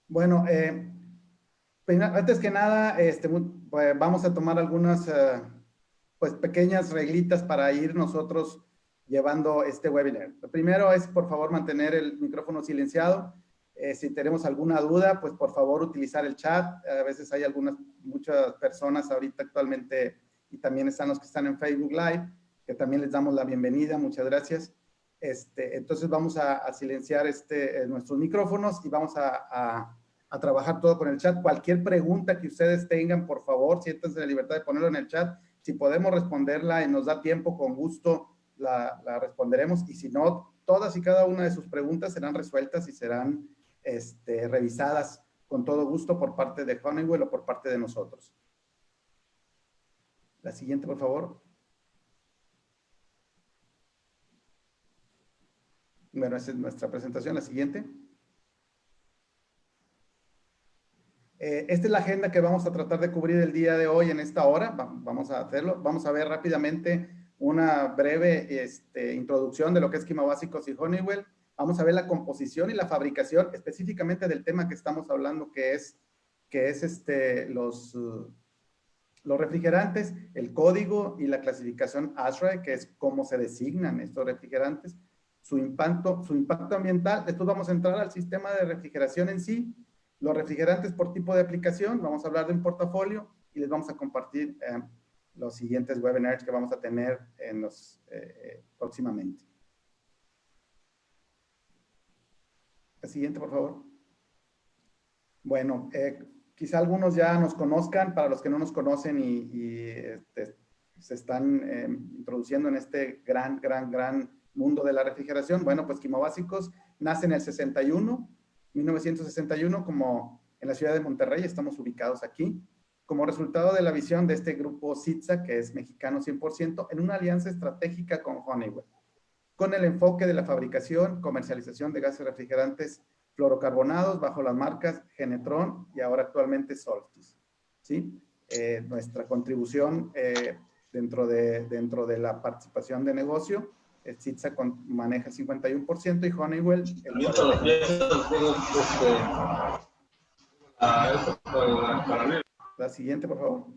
Bueno, antes que nada, pues, vamos a tomar algunas pues, pequeñas reglitas para ir nosotros llevando este webinar. Lo primero es, por favor, mantener el micrófono silenciado. Si tenemos alguna duda, pues por favor utilizar el chat. A veces hay muchas personas ahorita actualmente y también están los que están en Facebook Live, que también les damos la bienvenida. Muchas gracias. Entonces vamos a silenciar nuestros micrófonos y vamos a trabajar todo con el chat. Cualquier pregunta que ustedes tengan, por favor, siéntanse en la libertad de ponerlo en el chat. Si podemos responderla y nos da tiempo, con gusto la responderemos. Y si no, todas y cada una de sus preguntas serán resueltas y serán revisadas con todo gusto por parte de Honeywell o por parte de nosotros. La siguiente, por favor. Bueno, esa es nuestra presentación. La siguiente. Esta es la agenda que vamos a tratar de cubrir el día de hoy en esta hora. Vamos a hacerlo. Vamos a ver rápidamente una breve introducción de lo que es Quimo Básicos y Honeywell. Vamos a ver la composición y la fabricación específicamente del tema que estamos hablando, que es los refrigerantes, el código y la clasificación ASHRAE, que es cómo se designan estos refrigerantes, su impacto ambiental. Después vamos a entrar al sistema de refrigeración en sí, los refrigerantes por tipo de aplicación, vamos a hablar de un portafolio y les vamos a compartir los siguientes webinars que vamos a tener próximamente. La siguiente, por favor. Bueno, quizá algunos ya nos conozcan, para los que no nos conocen se están introduciendo en este gran mundo de la refrigeración. Bueno, pues Quimo Básicos nace en el 1961, como en la ciudad de Monterrey, estamos ubicados aquí, como resultado de la visión de este grupo CITSA, que es mexicano 100%, en una alianza estratégica con Honeywell, con el enfoque de la fabricación, comercialización de gases refrigerantes fluorocarbonados bajo las marcas Genetron y ahora actualmente Soltis. ¿Sí? Nuestra contribución dentro de la participación de negocio, CITSA maneja el 51% y Honeywell el 49%. La siguiente, por favor.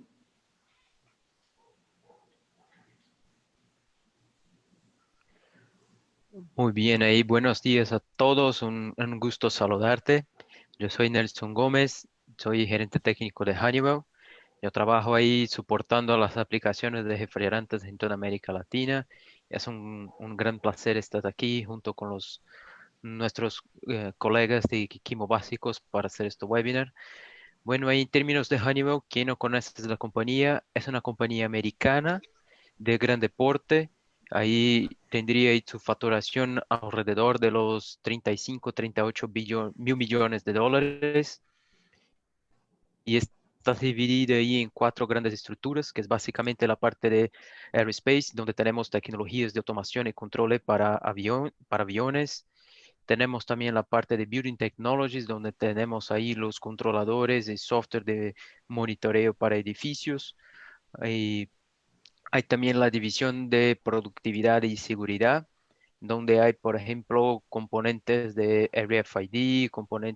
Muy bien, ahí buenos días a todos, un gusto saludarte. Yo soy Nelson Gómez, soy gerente técnico de Honeywell. Yo trabajo ahí soportando las aplicaciones de refrigerantes en toda América Latina. Es un gran placer estar aquí junto con nuestros colegas de Quimo Básicos para hacer este webinar. Bueno, ahí en términos de Honeywell, quien no conoce la compañía, es una compañía americana de gran porte. Ahí tendría ahí su facturación alrededor de los 35, 38 mil millones de dólares. Y está dividida ahí en cuatro grandes estructuras, que es básicamente la parte de aerospace, donde tenemos tecnologías de automación y control para aviones. Tenemos también la parte de Building Technologies, donde tenemos ahí los controladores y software de monitoreo para edificios. Hay también la división de productividad y seguridad, donde hay, por ejemplo, componentes de RFID,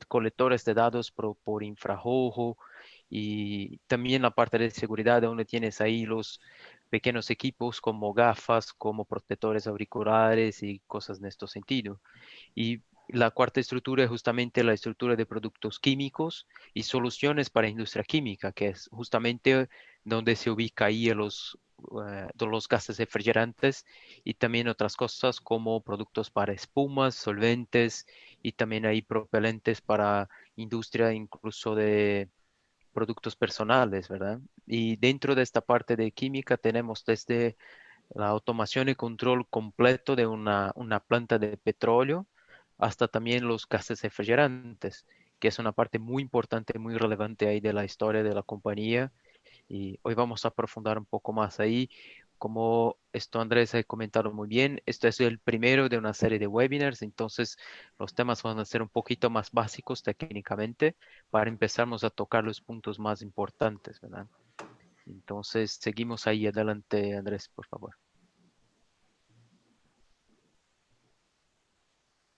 colectores de datos por infrarrojo, y también la parte de seguridad, donde tienes ahí los pequeños equipos como gafas, como protectores auriculares y cosas en este sentido. Y la cuarta estructura es justamente la estructura de productos químicos y soluciones para industria química, que es justamente donde se ubica ahí de los gases refrigerantes y también otras cosas como productos para espumas, solventes y también hay propelentes para industria incluso de productos personales, ¿verdad? Y dentro de esta parte de química tenemos desde la automación y control completo de una planta de petróleo, hasta también los gases refrigerantes, que es una parte muy importante, muy relevante ahí de la historia de la compañía. Y hoy vamos a profundizar un poco más ahí. Como esto Andrés ha comentado muy bien, este es el primero de una serie de webinars, entonces los temas van a ser un poquito más básicos técnicamente para empezarnos a tocar los puntos más importantes, ¿verdad? Entonces, seguimos ahí adelante, Andrés, por favor.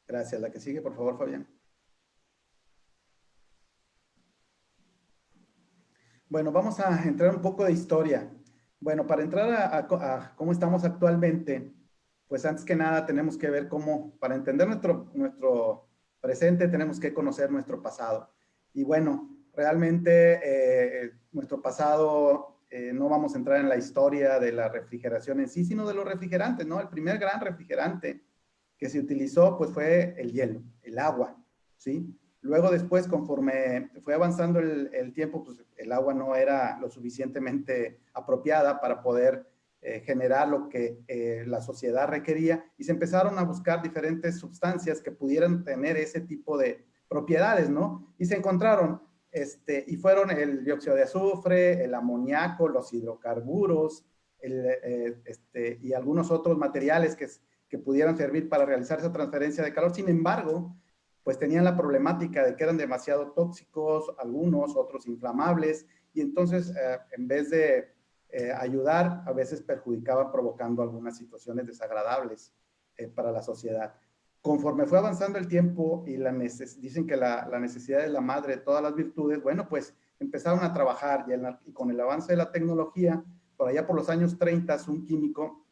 Gracias. La que sigue, por favor, Fabián. Bueno, vamos a entrar un poco de historia. Bueno, para entrar a cómo estamos actualmente, pues antes que nada tenemos que ver cómo, para entender nuestro presente, tenemos que conocer nuestro pasado. Y bueno, realmente nuestro pasado, no vamos a entrar en la historia de la refrigeración en sí, sino de los refrigerantes, ¿no? El primer gran refrigerante que se utilizó, pues fue el hielo, el agua, ¿sí? Luego después, conforme fue avanzando el tiempo, pues el agua no era lo suficientemente apropiada para poder generar lo que la sociedad requería y se empezaron a buscar diferentes sustancias que pudieran tener ese tipo de propiedades, ¿no? Y se encontraron, y fueron el dióxido de azufre, el amoníaco, los hidrocarburos, y algunos otros materiales que pudieran servir para realizar esa transferencia de calor. Sin embargo, pues tenían la problemática de que eran demasiado tóxicos, algunos, otros inflamables, y entonces en vez de ayudar, a veces perjudicaban provocando algunas situaciones desagradables para la sociedad. Conforme fue avanzando el tiempo y dicen que la necesidad es la madre de todas las virtudes, bueno, pues empezaron a trabajar y con el avance de la tecnología, por allá por los años 30, un químico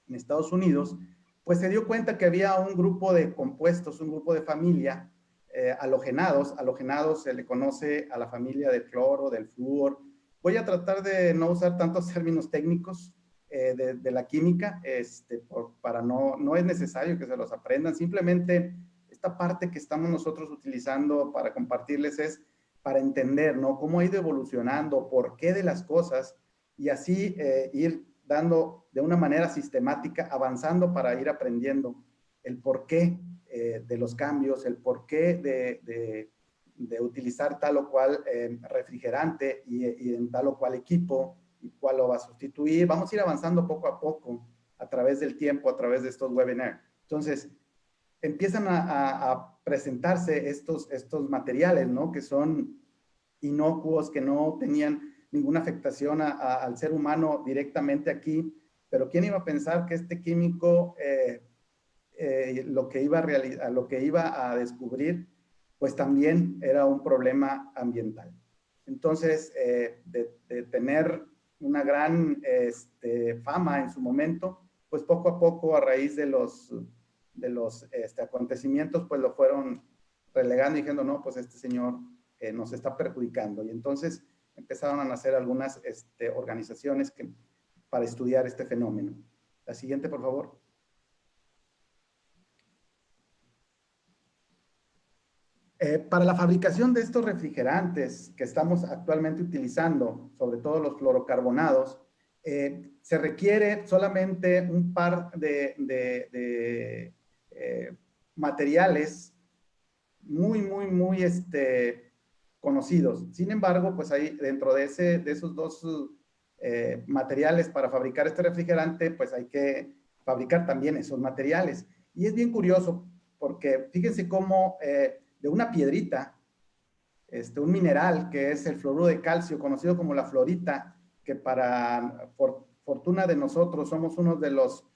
en Estados Unidos, pues se dio cuenta que había un grupo de compuestos, un grupo de familia halogenados. Halogenados se le conoce a la familia del cloro, del flúor. Voy a tratar de no usar tantos términos técnicos de la química, para no es necesario que se los aprendan, simplemente esta parte que estamos nosotros utilizando para compartirles es para entender, ¿no? Cómo ha ido evolucionando, por qué de las cosas, y así ir dando de una manera sistemática, avanzando para ir aprendiendo el porqué de los cambios, el porqué de utilizar tal o cual refrigerante y en tal o cual equipo y cuál lo va a sustituir. Vamos a ir avanzando poco a poco a través del tiempo, a través de estos webinars. Entonces, empiezan a presentarse estos materiales, ¿no? Que son inocuos, que no tenían ninguna afectación al ser humano directamente aquí, pero ¿quién iba a pensar que este químico lo que iba a descubrir, pues también era un problema ambiental? Entonces, de tener una gran fama en su momento, pues poco a poco, a raíz de los acontecimientos, pues lo fueron relegando y diciendo, no, pues este señor nos está perjudicando. Y entonces empezaron a nacer algunas organizaciones para estudiar este fenómeno. La siguiente, por favor. Para la fabricación de estos refrigerantes que estamos actualmente utilizando, sobre todo los fluorocarbonados, se requiere solamente un par de materiales muy conocidos. Sin embargo, pues ahí dentro de esos dos materiales para fabricar este refrigerante, pues hay que fabricar también esos materiales. Y es bien curioso porque fíjense cómo de una piedrita, un mineral que es el fluoruro de calcio, conocido como la fluorita, que para fortuna de nosotros somos uno de los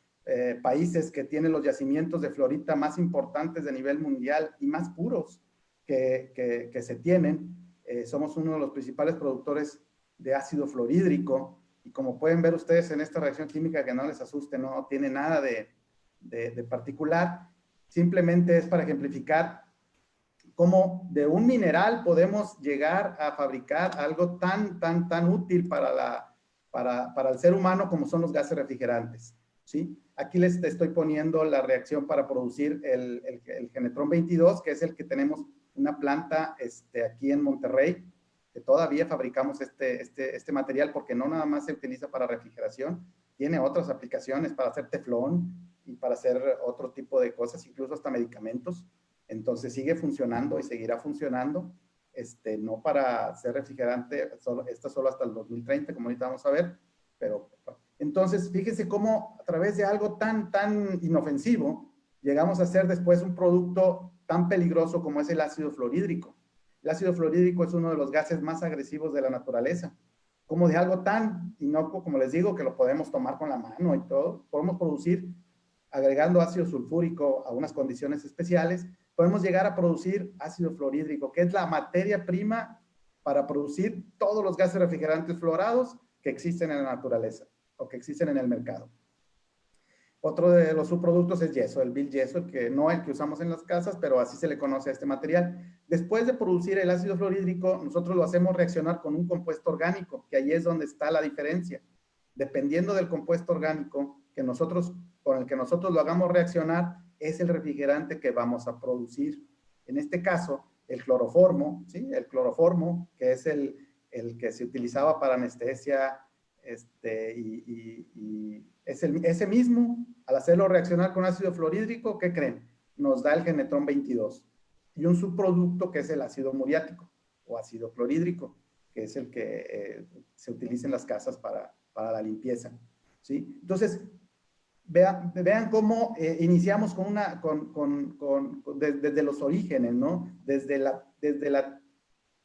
países que tienen los yacimientos de fluorita más importantes de nivel mundial y más puros que se tienen. Somos uno de los principales productores de ácido fluorhídrico, y como pueden ver ustedes en esta reacción química, que no les asuste, no tiene nada de particular, simplemente es para ejemplificar cómo de un mineral podemos llegar a fabricar algo tan útil para el ser humano como son los gases refrigerantes, ¿sí? Aquí les estoy poniendo la reacción para producir el Genetrón 22, que es el que tenemos una planta aquí en Monterrey, que todavía fabricamos este material, porque no nada más se utiliza para refrigeración, tiene otras aplicaciones para hacer teflón y para hacer otro tipo de cosas, incluso hasta medicamentos. Entonces sigue funcionando y seguirá funcionando, no para ser refrigerante, solo hasta el 2030, como ahorita vamos a ver, pero entonces fíjense cómo a través de algo tan inofensivo llegamos a hacer después un producto tan peligroso como es el ácido fluorhídrico. El ácido fluorhídrico es uno de los gases más agresivos de la naturaleza. Como de algo tan inocuo, como les digo, que lo podemos tomar con la mano y todo, podemos producir, agregando ácido sulfúrico a unas condiciones especiales, podemos llegar a producir ácido fluorhídrico, que es la materia prima para producir todos los gases refrigerantes fluorados que existen en la naturaleza o que existen en el mercado. Otro de los subproductos es yeso, el vil yeso, que no el que usamos en las casas, pero así se le conoce a este material. Después de producir el ácido fluorhídrico, nosotros lo hacemos reaccionar con un compuesto orgánico, que ahí es donde está la diferencia. Dependiendo del compuesto orgánico con el que nosotros lo hagamos reaccionar, es el refrigerante que vamos a producir. En este caso, el cloroformo, ¿sí? El cloroformo, que es el que se utilizaba para anestesia, y ese mismo, al hacerlo reaccionar con ácido fluorhídrico, ¿qué creen? Nos da el genetrón 22 y un subproducto que es el ácido muriático o ácido clorhídrico, que es el que se utiliza en las casas para la limpieza, ¿sí? Entonces, vean cómo iniciamos desde los orígenes, ¿no? Desde la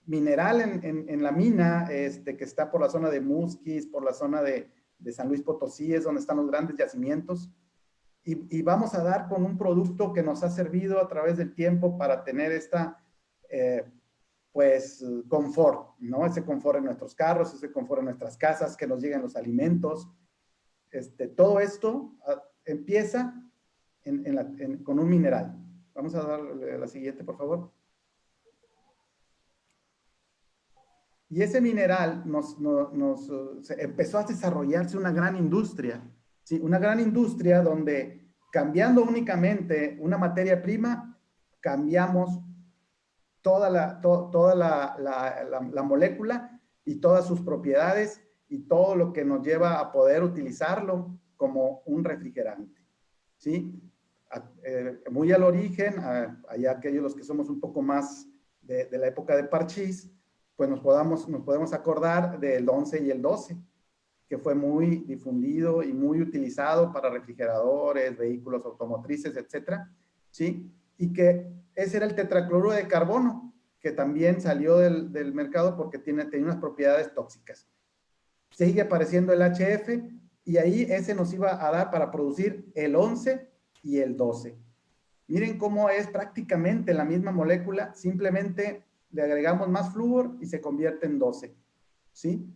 mineral en la mina, que está por la zona de Musquis, por la zona de San Luis Potosí, es donde están los grandes yacimientos, y vamos a dar con un producto que nos ha servido a través del tiempo para tener pues, confort, ¿no? Ese confort en nuestros carros, ese confort en nuestras casas, que nos lleguen los alimentos. Todo esto empieza con un mineral. Vamos a darle la siguiente, por favor. Y ese mineral empezó a desarrollarse una gran industria, ¿sí? Una gran industria donde cambiando únicamente una materia prima, cambiamos toda la molécula y todas sus propiedades y todo lo que nos lleva a poder utilizarlo como un refrigerante, ¿sí? Muy al origen, allá aquellos los que somos un poco más de la época de Parchís, pues nos podemos acordar del 11 y el 12, que fue muy difundido y muy utilizado para refrigeradores, vehículos automotrices, etcétera, ¿sí? Y que ese era el tetracloruro de carbono, que también salió del mercado porque tenía unas propiedades tóxicas. Sigue apareciendo el HF y ahí ese nos iba a dar para producir el 11 y el 12. Miren cómo es prácticamente la misma molécula, simplemente le agregamos más flúor y se convierte en 12, ¿sí?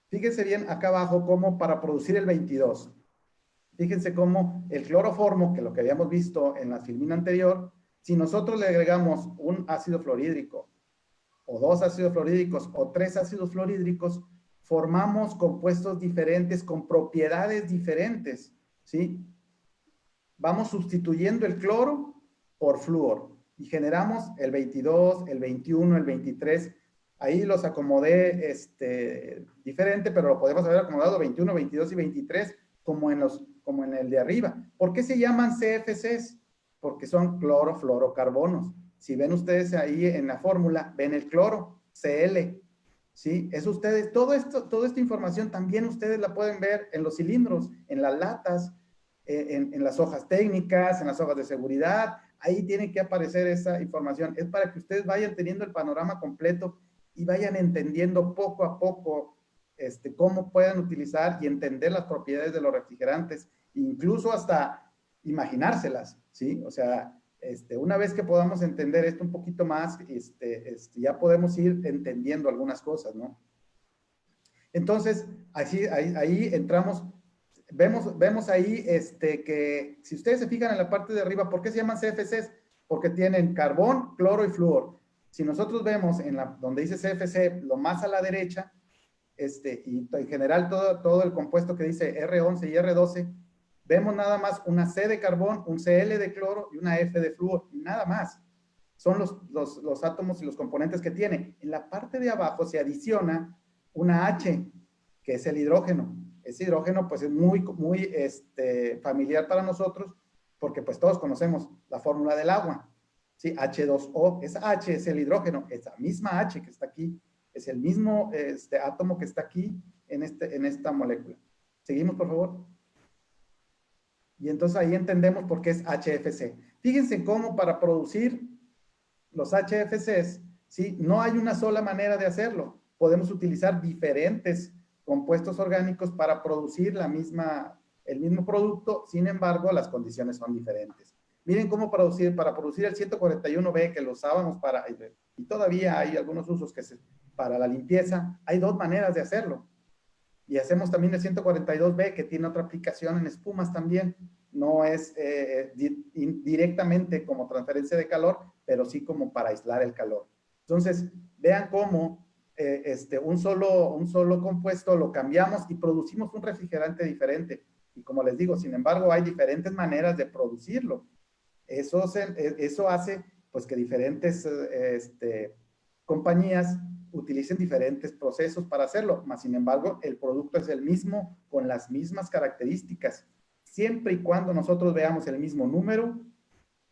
Fíjense bien acá abajo cómo para producir el 22. Fíjense cómo el cloroformo, que lo que habíamos visto en la filmina anterior, si nosotros le agregamos un ácido fluorhídrico, o 2 ácidos fluorhídricos, o 3 ácidos fluorhídricos, formamos compuestos diferentes con propiedades diferentes, ¿sí? Vamos sustituyendo el cloro por flúor y generamos el 22, el 21, el 23. Ahí los acomodé diferente, pero lo podemos haber acomodado 21, 22 y 23 como en el de arriba. ¿Por qué se llaman CFCs? Porque son clorofluorocarbonos. Si ven ustedes ahí en la fórmula, ven el cloro, Cl, ¿sí? Es ustedes, toda esta información también ustedes la pueden ver en los cilindros, en las latas, en las hojas técnicas, en las hojas de seguridad. Ahí tiene que aparecer esa información. Es para que ustedes vayan teniendo el panorama completo y vayan entendiendo poco a poco cómo pueden utilizar y entender las propiedades de los refrigerantes, incluso hasta imaginárselas, ¿sí? O sea, una vez que podamos entender esto un poquito más, ya podemos ir entendiendo algunas cosas, ¿no? Entonces, ahí entramos. Vemos ahí que si ustedes se fijan en la parte de arriba, ¿por qué se llaman CFCs? Porque tienen carbón, cloro y flúor. Si nosotros vemos donde dice CFC, lo más a la derecha, y en general todo el compuesto que dice R11 y R12, vemos nada más una C de carbón, un Cl de cloro y una F de flúor, y nada más. Son los átomos y los componentes que tiene. En la parte de abajo se adiciona una H, que es el hidrógeno. Ese hidrógeno pues es muy familiar para nosotros porque pues todos conocemos la fórmula del agua, ¿sí? H2O, esa H es el hidrógeno, esa misma H que está aquí, es el mismo átomo que está aquí en esta molécula. Seguimos, por favor. Y entonces ahí entendemos por qué es HFC. Fíjense cómo para producir los HFCs, ¿sí? No hay una sola manera de hacerlo. Podemos utilizar diferentes compuestos orgánicos para producir el mismo producto, sin embargo, las condiciones son diferentes. Miren cómo para producir el 141B, que lo usábamos Y todavía hay algunos usos para la limpieza, hay dos maneras de hacerlo. Y hacemos también el 142B, que tiene otra aplicación en espumas también. No es directamente como transferencia de calor, pero sí como para aislar el calor. Entonces, vean cómo un solo compuesto lo cambiamos y producimos un refrigerante diferente. Y como les digo, sin embargo, hay diferentes maneras de producirlo. Eso hace pues que diferentes compañías utilicen diferentes procesos para hacerlo, mas sin embargo el producto es el mismo con las mismas características. Siempre y cuando nosotros veamos el mismo número,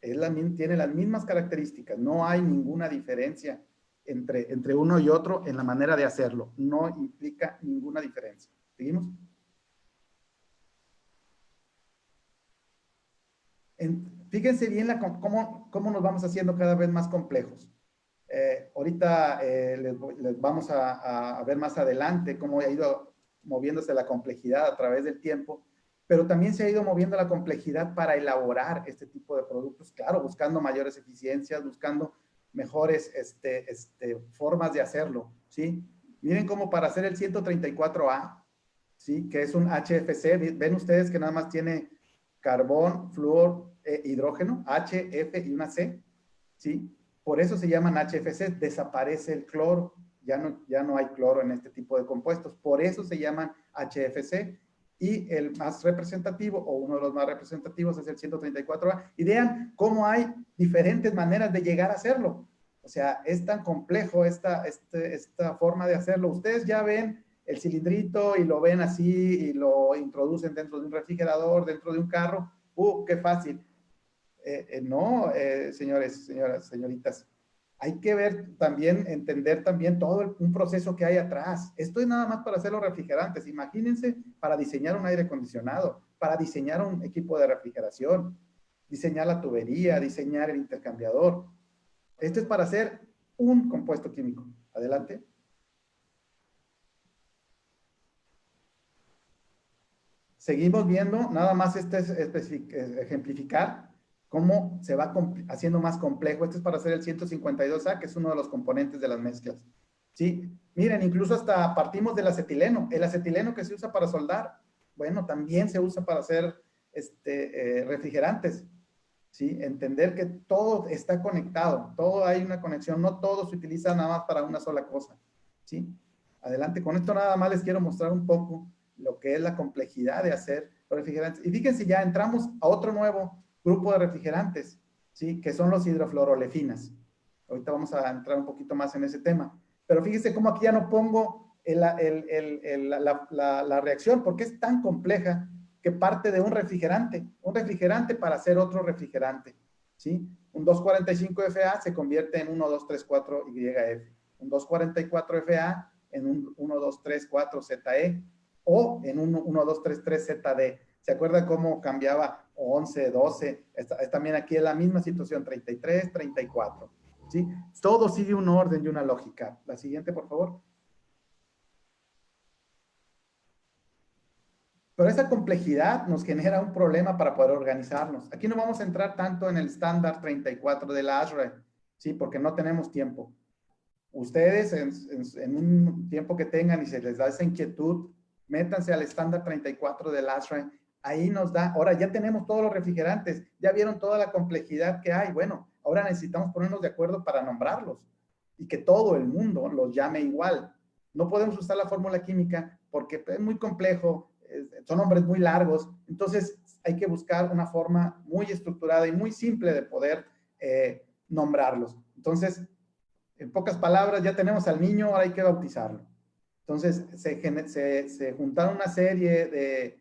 tiene las mismas características, no hay ninguna diferencia entre uno y otro en la manera de hacerlo, no implica ninguna diferencia. ¿Seguimos? Fíjense bien cómo nos vamos haciendo cada vez más complejos. Ahorita les vamos a ver más adelante cómo ha ido moviéndose la complejidad a través del tiempo, pero también se ha ido moviendo la complejidad para elaborar este tipo de productos, claro, buscando mayores eficiencias, buscando mejores formas de hacerlo, ¿sí? Miren cómo para hacer el 134A, ¿sí? Que es un HFC, ven ustedes que nada más tiene carbón, flúor, hidrógeno, H, F y una C, ¿sí? Por eso se llaman HFC, desaparece el cloro, ya no hay cloro en este tipo de compuestos, por eso se llaman HFC, y el más representativo, o uno de los más representativos, es el 134A, y vean cómo hay diferentes maneras de llegar a hacerlo, o sea, es tan complejo esta forma de hacerlo. Ustedes ya ven el cilindrito y lo ven así, y lo introducen dentro de un refrigerador, dentro de un carro, qué fácil. No, señores, señoras, señoritas, hay que ver también, entender también todo un proceso que hay atrás. Esto es nada más para hacer los refrigerantes. Imagínense para diseñar un aire acondicionado, para diseñar un equipo de refrigeración, diseñar la tubería, diseñar el intercambiador. Esto es para hacer un compuesto químico. Adelante. Seguimos viendo, nada más ejemplificar cómo se va haciendo más complejo. Este es para hacer el 152A, que es uno de los componentes de las mezclas. ¿Sí? Miren, incluso hasta partimos del acetileno. El acetileno que se usa para soldar, bueno, también se usa para hacer refrigerantes. ¿Sí? Entender que todo está conectado, todo hay una conexión, no todo se utiliza nada más para una sola cosa. ¿Sí? Adelante, con esto nada más les quiero mostrar un poco lo que es la complejidad de hacer los refrigerantes. Y fíjense, ya entramos a otro nuevo grupo de refrigerantes, ¿sí? Que son los hidrofluorolefinas. Ahorita vamos a entrar un poquito más en ese tema. Pero fíjense cómo aquí ya no pongo la reacción, porque es tan compleja que parte de un refrigerante para hacer otro refrigerante, ¿sí? Un 245FA se convierte en 1234YF, un 244FA en un 1234ZE, o en un 1233ZD. ¿Se acuerda cómo cambiaba 11, 12? También aquí es la misma situación, 33, 34. ¿Sí? Todo sigue un orden y una lógica. La siguiente, por favor. Pero esa complejidad nos genera un problema para poder organizarnos. Aquí no vamos a entrar tanto en el estándar 34 de la ASHRAE, ¿sí? Porque no tenemos tiempo. Ustedes en un tiempo que tengan y se les da esa inquietud, métanse al estándar 34 del ASHRAE. Ahí nos da, ahora ya tenemos todos los refrigerantes, ya vieron toda la complejidad que hay. Bueno, ahora necesitamos ponernos de acuerdo para nombrarlos y que todo el mundo los llame igual. No podemos usar la fórmula química porque es muy complejo, son nombres muy largos, entonces hay que buscar una forma muy estructurada y muy simple de poder nombrarlos. Entonces, en pocas palabras, ya tenemos al niño, ahora hay que bautizarlo. Entonces, se juntaron una serie de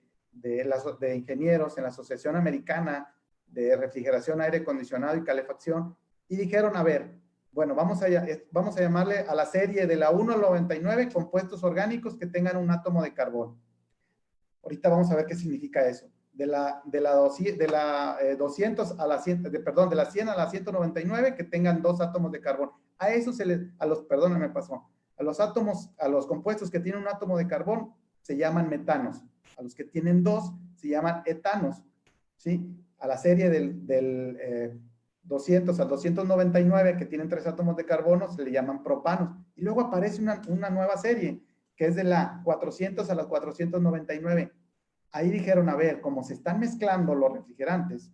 ingenieros en la Asociación Americana de Refrigeración, Aire Acondicionado y Calefacción y dijeron, a ver, bueno, vamos a llamarle a la serie de la 1 al 99 compuestos orgánicos que tengan un átomo de carbón. Ahorita vamos a ver qué significa eso. De la 200 a la 100, perdón, de la 100 a la 199 que tengan 2 átomos de carbón. A eso perdón, me pasó. A los compuestos que tienen un átomo de carbón se llaman metanos. A los que tienen 2 se llaman etanos. ¿Sí? A la serie 200 al 299, que tienen 3 átomos de carbono, se le llaman propanos. Y luego aparece una nueva serie, que es de la 400 a la 499. Ahí dijeron, a ver, como se están mezclando los refrigerantes,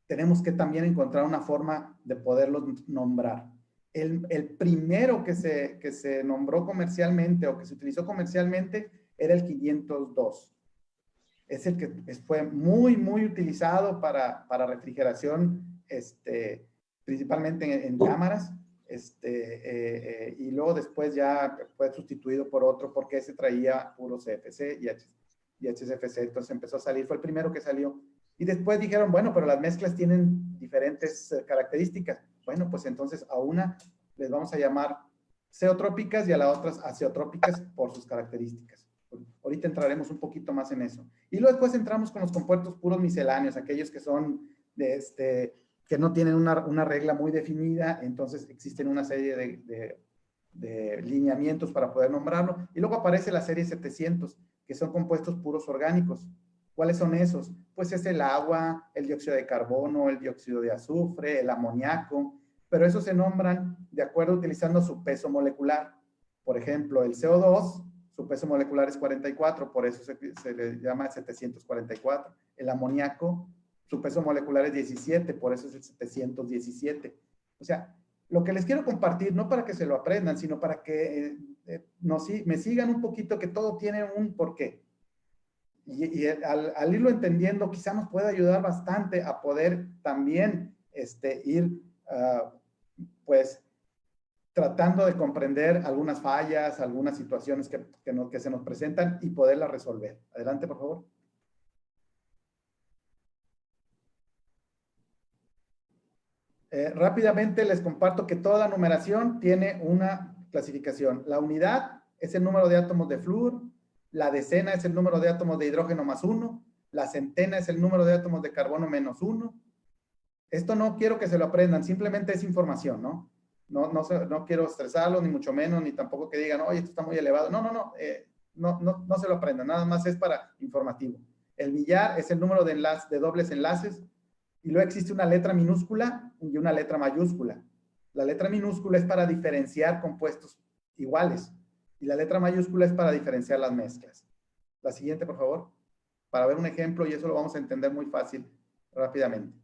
tenemos que también encontrar una forma de poderlos nombrar. El primero que se nombró comercialmente o que se utilizó comercialmente era el 502. Es el que fue muy, muy utilizado para refrigeración, principalmente en cámaras, y luego después ya fue sustituido por otro porque ese traía puro CFC y HCFC, entonces empezó a salir, fue el primero que salió. Y después dijeron, bueno, pero las mezclas tienen diferentes características. Bueno, pues entonces a una les vamos a llamar ceotrópicas y a las otras azeotrópicas por sus características. Ahorita entraremos un poquito más en eso. Y luego después entramos con los compuestos puros misceláneos, aquellos que son que no tienen una regla muy definida, entonces existen una serie de lineamientos para poder nombrarlo. Y luego aparece la serie 700, que son compuestos puros orgánicos. ¿Cuáles son esos? Pues es el agua, el dióxido de carbono, el dióxido de azufre, el amoníaco, pero esos se nombran de acuerdo utilizando su peso molecular. Por ejemplo, el CO2, su peso molecular es 44, por eso se le llama 744. El amoníaco, su peso molecular es 17, por eso es el 717. O sea, lo que les quiero compartir, no para que se lo aprendan, sino para que me sigan un poquito, que todo tiene un porqué. Y al irlo entendiendo, quizá nos pueda ayudar bastante a poder también ir, pues, tratando de comprender algunas fallas, algunas situaciones que se nos presentan y poderlas resolver. Adelante, por favor. Rápidamente les comparto que toda numeración tiene una clasificación. La unidad es el número de átomos de flúor, la decena es el número de átomos de hidrógeno más 1, la centena es el número de átomos de carbono menos 1. Esto no quiero que se lo aprendan, simplemente es información, ¿no? No quiero estresarlos, ni mucho menos, ni tampoco que digan, oye, esto está muy elevado. No se lo aprendan, nada más es para informativo. El billar es el número de dobles enlaces, y luego existe una letra minúscula y una letra mayúscula. La letra minúscula es para diferenciar compuestos iguales, y la letra mayúscula es para diferenciar las mezclas. La siguiente, por favor, para ver un ejemplo, y eso lo vamos a entender muy fácil, rápidamente.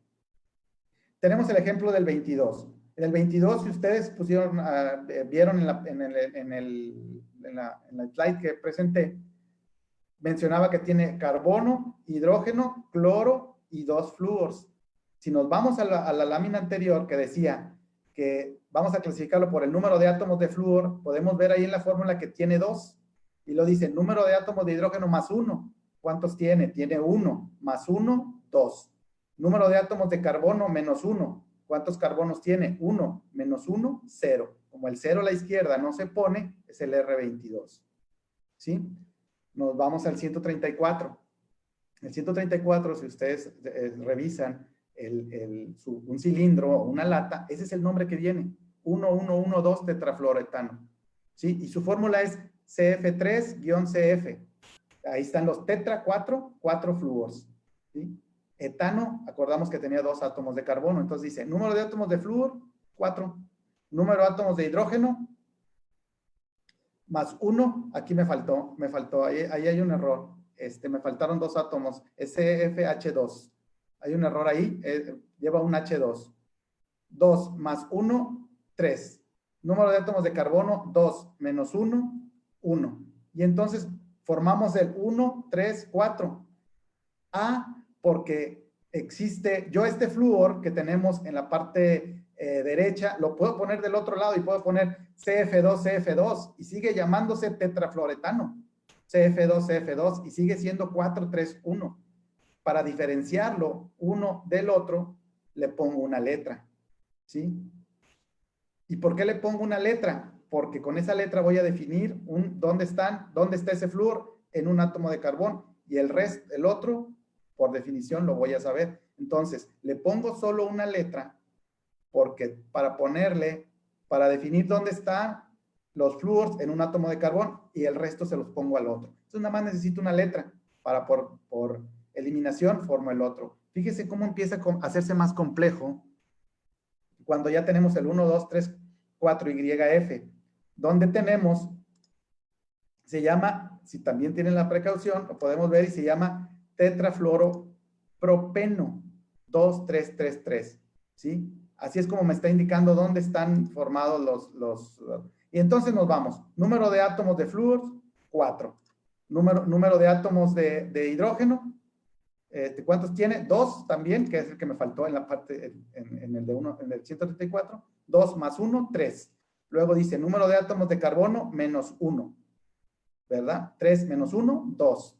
Tenemos el ejemplo del 22. En el 22, si ustedes vieron en la slide que presenté, mencionaba que tiene carbono, hidrógeno, cloro y 2 flúors. Si nos vamos a la lámina anterior que decía que vamos a clasificarlo por el número de átomos de flúor, podemos ver ahí en la fórmula que tiene 2. Y lo dice, número de átomos de hidrógeno más 1. ¿Cuántos tiene? Tiene 1. Más 1, 2. Número de átomos de carbono, menos 1. ¿Cuántos carbonos tiene? 1. Menos 1, 0. Como el 0 a la izquierda no se pone, es el R22. ¿Sí? Nos vamos al 134. El 134, si ustedes revisan un cilindro o una lata, ese es el nombre que viene. 1112 tetrafluoretano. ¿Sí? Y su fórmula es CF3-CF. Ahí están los tetra 4 flúors. ¿Sí? Etano, acordamos que tenía 2 átomos de carbono, entonces dice, número de átomos de flúor, 4. Número de átomos de hidrógeno, más 1, aquí me faltó, ahí hay un error, me faltaron 2 átomos, SFH2, hay un error ahí, lleva un H2. 2 más 1, 3. Número de átomos de carbono, 2 menos 1, 1. Y entonces formamos el 1, 3, 4. Porque existe, este flúor que tenemos en la parte derecha, lo puedo poner del otro lado y puedo poner CF2 y sigue llamándose tetrafluoretano. CF2 y sigue siendo 431. Para diferenciarlo uno del otro, le pongo una letra. ¿Sí? ¿Y por qué le pongo una letra? Porque con esa letra voy a definir dónde está ese flúor en un átomo de carbón, y el otro, por definición, lo voy a saber. Entonces, le pongo solo una letra porque para definir dónde están los flúors en un átomo de carbón, y el resto se los pongo al otro. Entonces, nada más necesito una letra para por eliminación formo el otro. Fíjese cómo empieza a hacerse más complejo cuando ya tenemos el 1, 2, 3, 4 YF, donde tenemos, se llama, si también tienen la precaución, lo podemos ver y se llama tetrafluoropropeno 2333, ¿sí? Así es como me está indicando dónde están formados y entonces nos vamos. Número de átomos de flúor, 4. Número de átomos de hidrógeno, ¿cuántos tiene? 2 también, que es el que me faltó en la parte, en el de 1, en el 134. 2 más 1, 3. Luego dice número de átomos de carbono, menos 1. ¿Verdad? 3 menos 1, 2.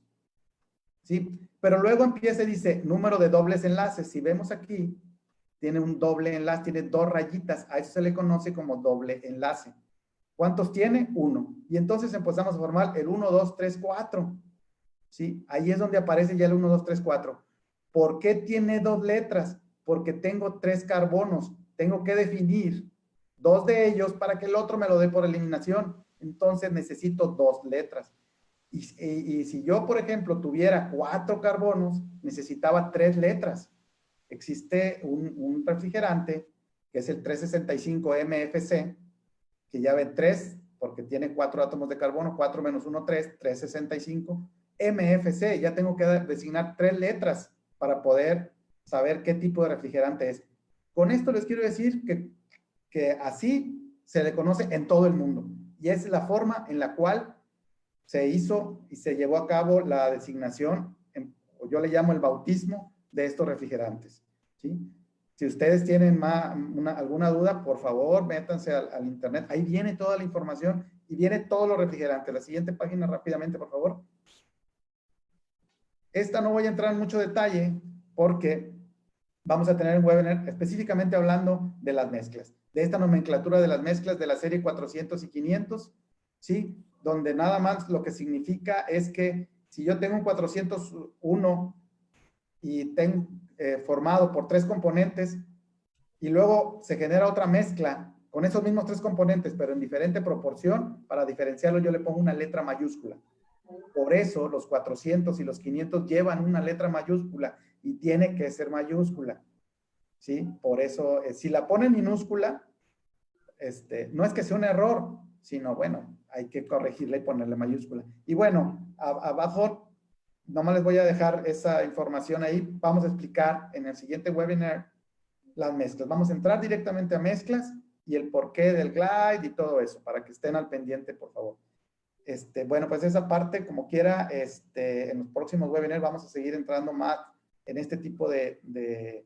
¿Sí? Pero luego empieza y dice número de dobles enlaces. Si vemos aquí, tiene un doble enlace, tiene 2 rayitas. A eso se le conoce como doble enlace. ¿Cuántos tiene? 1. Y entonces empezamos a formar el 1, 2, 3, 4. ¿Sí? Ahí es donde aparece ya el 1, 2, 3, 4. ¿Por qué tiene 2 letras? Porque tengo 3 carbonos. Tengo que definir 2 de ellos para que el otro me lo dé por eliminación. Entonces necesito 2 letras. Y si yo, por ejemplo, tuviera 4 carbonos, necesitaba 3 letras. Existe un refrigerante que es el 365 MFC, que ya ve 3, porque tiene 4 átomos de carbono, 4 menos 1, 3, 365. MFC, ya tengo que designar 3 letras para poder saber qué tipo de refrigerante es. Con esto les quiero decir que así se le conoce en todo el mundo. Y es la forma en la cual se hizo y se llevó a cabo la designación, o yo le llamo el bautismo de estos refrigerantes. ¿Sí? Si ustedes tienen alguna duda, por favor, métanse al internet. Ahí viene toda la información y viene todos los refrigerantes. La siguiente página rápidamente, por favor. Esta no voy a entrar en mucho detalle porque vamos a tener un webinar específicamente hablando de las mezclas, de esta nomenclatura de las mezclas de la serie 400 y 500, ¿sí? Donde nada más lo que significa es que si yo tengo un 401 y tengo formado por 3 componentes y luego se genera otra mezcla con esos mismos 3 componentes, pero en diferente proporción, para diferenciarlo yo le pongo una letra mayúscula. Por eso los 400 y los 500 llevan una letra mayúscula y tiene que ser mayúscula. ¿Sí? Por eso, si la ponen minúscula, no es que sea un error, sino bueno, hay que corregirla y ponerle mayúscula. Y bueno, abajo, nomás les voy a dejar esa información ahí. Vamos a explicar en el siguiente webinar las mezclas. Vamos a entrar directamente a mezclas y el porqué del glide y todo eso, para que estén al pendiente, por favor. Bueno, pues esa parte, como quiera, en los próximos webinars vamos a seguir entrando más en este tipo de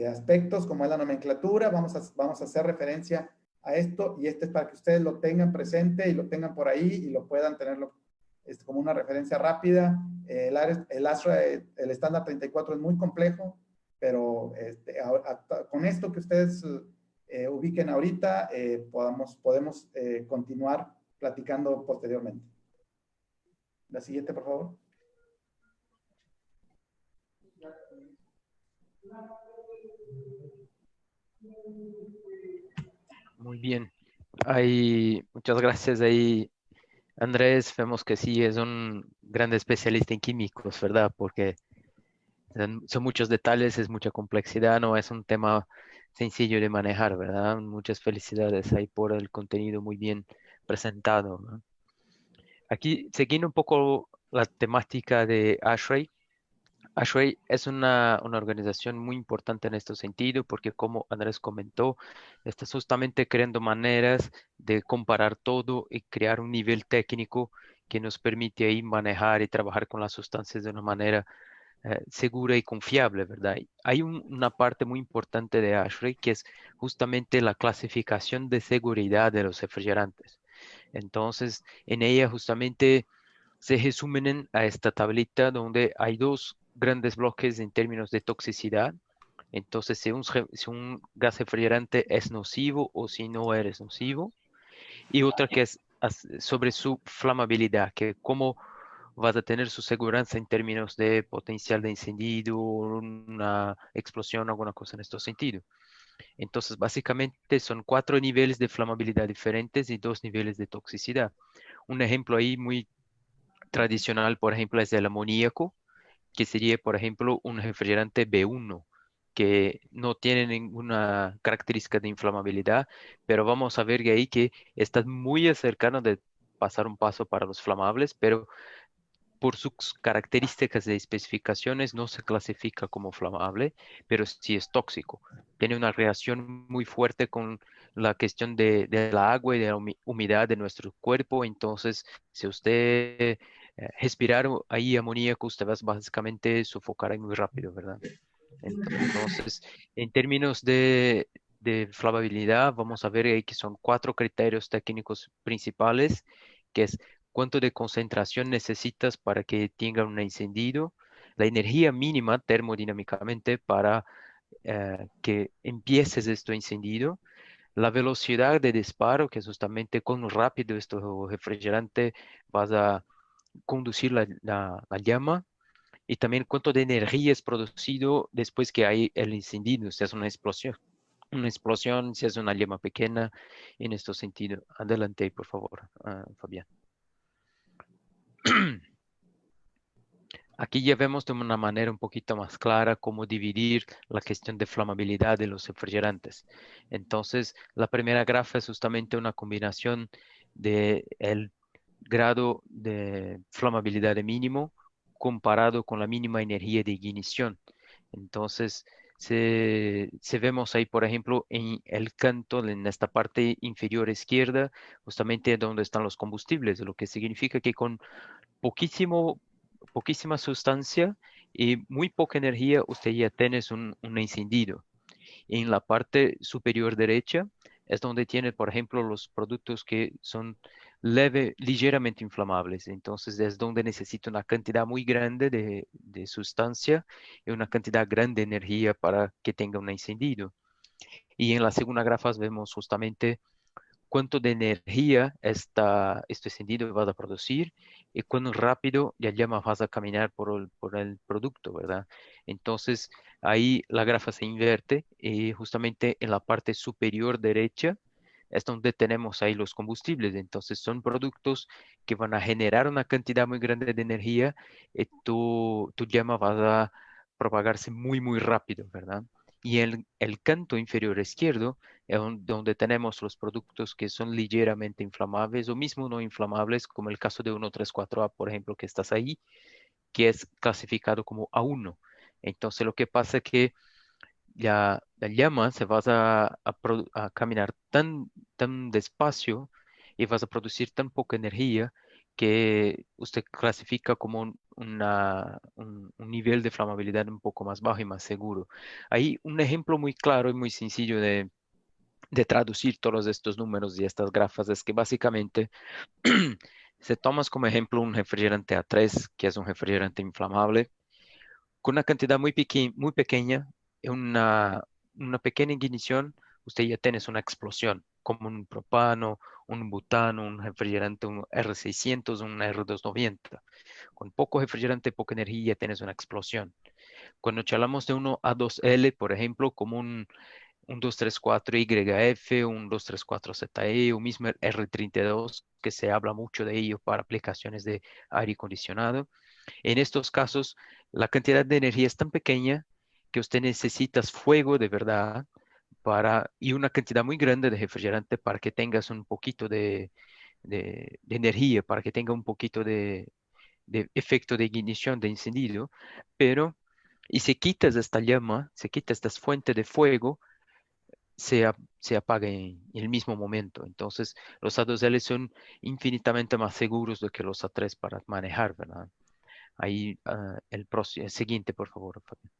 aspectos, como es la nomenclatura. Vamos a hacer referencia a esto, y es para que ustedes lo tengan presente y lo tengan por ahí y lo puedan tenerlo como una referencia rápida. El ASRA, el estándar 34 es muy complejo, pero con esto que ustedes ubiquen ahorita, podemos continuar platicando posteriormente. La siguiente, por favor. Muy bien. Muchas gracias ahí, Andrés. Vemos que sí es un gran especialista en químicos, ¿verdad? Porque son muchos detalles, es mucha complejidad, no es un tema sencillo de manejar, ¿verdad? Muchas felicidades ahí por el contenido muy bien presentado, ¿no? Aquí, siguiendo un poco la temática de ASHRAE. ASHRAE es una organización muy importante en este sentido porque, como Andrés comentó, está justamente creando maneras de comparar todo y crear un nivel técnico que nos permite ahí manejar y trabajar con las sustancias de una manera segura y confiable, ¿verdad? Hay una parte muy importante de ASHRAE que es justamente la clasificación de seguridad de los refrigerantes. Entonces, en ella justamente se resumen a esta tablita donde hay dos grandes bloques en términos de toxicidad. Entonces, si un gas refrigerante es nocivo o si no eres nocivo. Y otra que es sobre su flamabilidad, que cómo vas a tener su seguridad en términos de potencial de incendio, una explosión, alguna cosa en este sentido. Entonces, básicamente son 4 niveles de flamabilidad diferentes y 2 niveles de toxicidad. Un ejemplo ahí muy tradicional, por ejemplo, es el amoníaco, que sería, por ejemplo, un refrigerante B1, que no tiene ninguna característica de inflamabilidad, pero vamos a ver que ahí que está muy cercano de pasar un paso para los flamables, pero por sus características de especificaciones no se clasifica como flamable, pero sí es tóxico. Tiene una reacción muy fuerte con la cuestión de la agua y de la humedad de nuestro cuerpo. Entonces, si usted respirar ahí amoníaco, usted va a básicamente sofocar ahí muy rápido, ¿verdad? Entonces, en términos de flamabilidad, vamos a ver ahí que son cuatro criterios técnicos principales, que es cuánto de concentración necesitas para que tenga un encendido, la energía mínima termodinámicamente para que empieces este encendido, la velocidad de disparo, que es justamente cuán rápido este refrigerante vas a conducir la llama y también cuánto de energía es producido después que hay el incendio, si es una explosión, si es una llama pequeña, en este sentido. Adelante, por favor, Fabián. Aquí ya vemos de una manera un poquito más clara cómo dividir la cuestión de flamabilidad de los refrigerantes. Entonces, la primera grafa es justamente una combinación de el grado de flamabilidad de mínimo comparado con la mínima energía de ignición. Entonces, se vemos ahí, por ejemplo, en el canto, en esta parte inferior izquierda, justamente donde están los combustibles, lo que significa que con poquísimo, poquísima sustancia y muy poca energía, usted ya tiene un encendido. En la parte superior derecha es donde tiene, por ejemplo, los productos que son ligeramente inflamables. Entonces es donde necesita una cantidad muy grande de sustancia y una cantidad grande de energía para que tenga un encendido. Y en la segunda grafas vemos justamente cuánto de energía este encendido va a producir y cuán rápido la llama vas a caminar por el producto, ¿verdad? Entonces, ahí la grafa se inverte y justamente en la parte superior derecha es donde tenemos ahí los combustibles. Entonces, son productos que van a generar una cantidad muy grande de energía y tu llama va a propagarse muy, muy rápido, ¿verdad? Y el canto inferior izquierdo donde tenemos los productos que son ligeramente inflamables o mismo no inflamables, como el caso de 134A, por ejemplo, que estás ahí, que es clasificado como A1. Entonces, lo que pasa es que la llama se va a caminar tan despacio y vas a producir tan poca energía que usted clasifica como un nivel de flamabilidad un poco más bajo y más seguro. Hay un ejemplo muy claro y muy sencillo de traducir todos estos números y estas grafas es que básicamente se tomas como ejemplo un refrigerante A3, que es un refrigerante inflamable, con una cantidad muy pequeña, una pequeña ignición, usted ya tienes una explosión, como un propano, un butano, un refrigerante, un R600, un R290. Con poco refrigerante, poca energía, ya tienes una explosión. Cuando hablamos de uno A2L, por ejemplo, como un 234YF, un 234ZE, o mismo el R32, que se habla mucho de ello para aplicaciones de aire acondicionado. En estos casos, la cantidad de energía es tan pequeña que usted necesita fuego de verdad y una cantidad muy grande de refrigerante para que tengas un poquito de energía, para que tenga un poquito de efecto de ignición, de encendido, pero y si quitas esta llama, si quitas esta fuente de fuego, se apaga en el mismo momento. Entonces, los A2L son infinitamente más seguros de que los A3 para manejar, ¿verdad? Ahí, el siguiente, por favor, Fabián.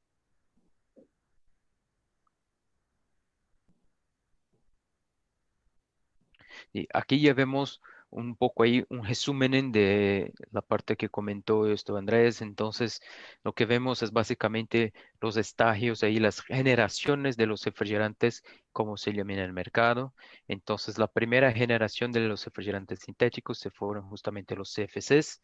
Y aquí ya vemos un poco ahí un resumen de la parte que comentó esto Andrés. Entonces, lo que vemos es básicamente los estagios ahí, las generaciones de los refrigerantes, como se llama en el mercado. Entonces, la primera generación de los refrigerantes sintéticos se fueron justamente los CFCs,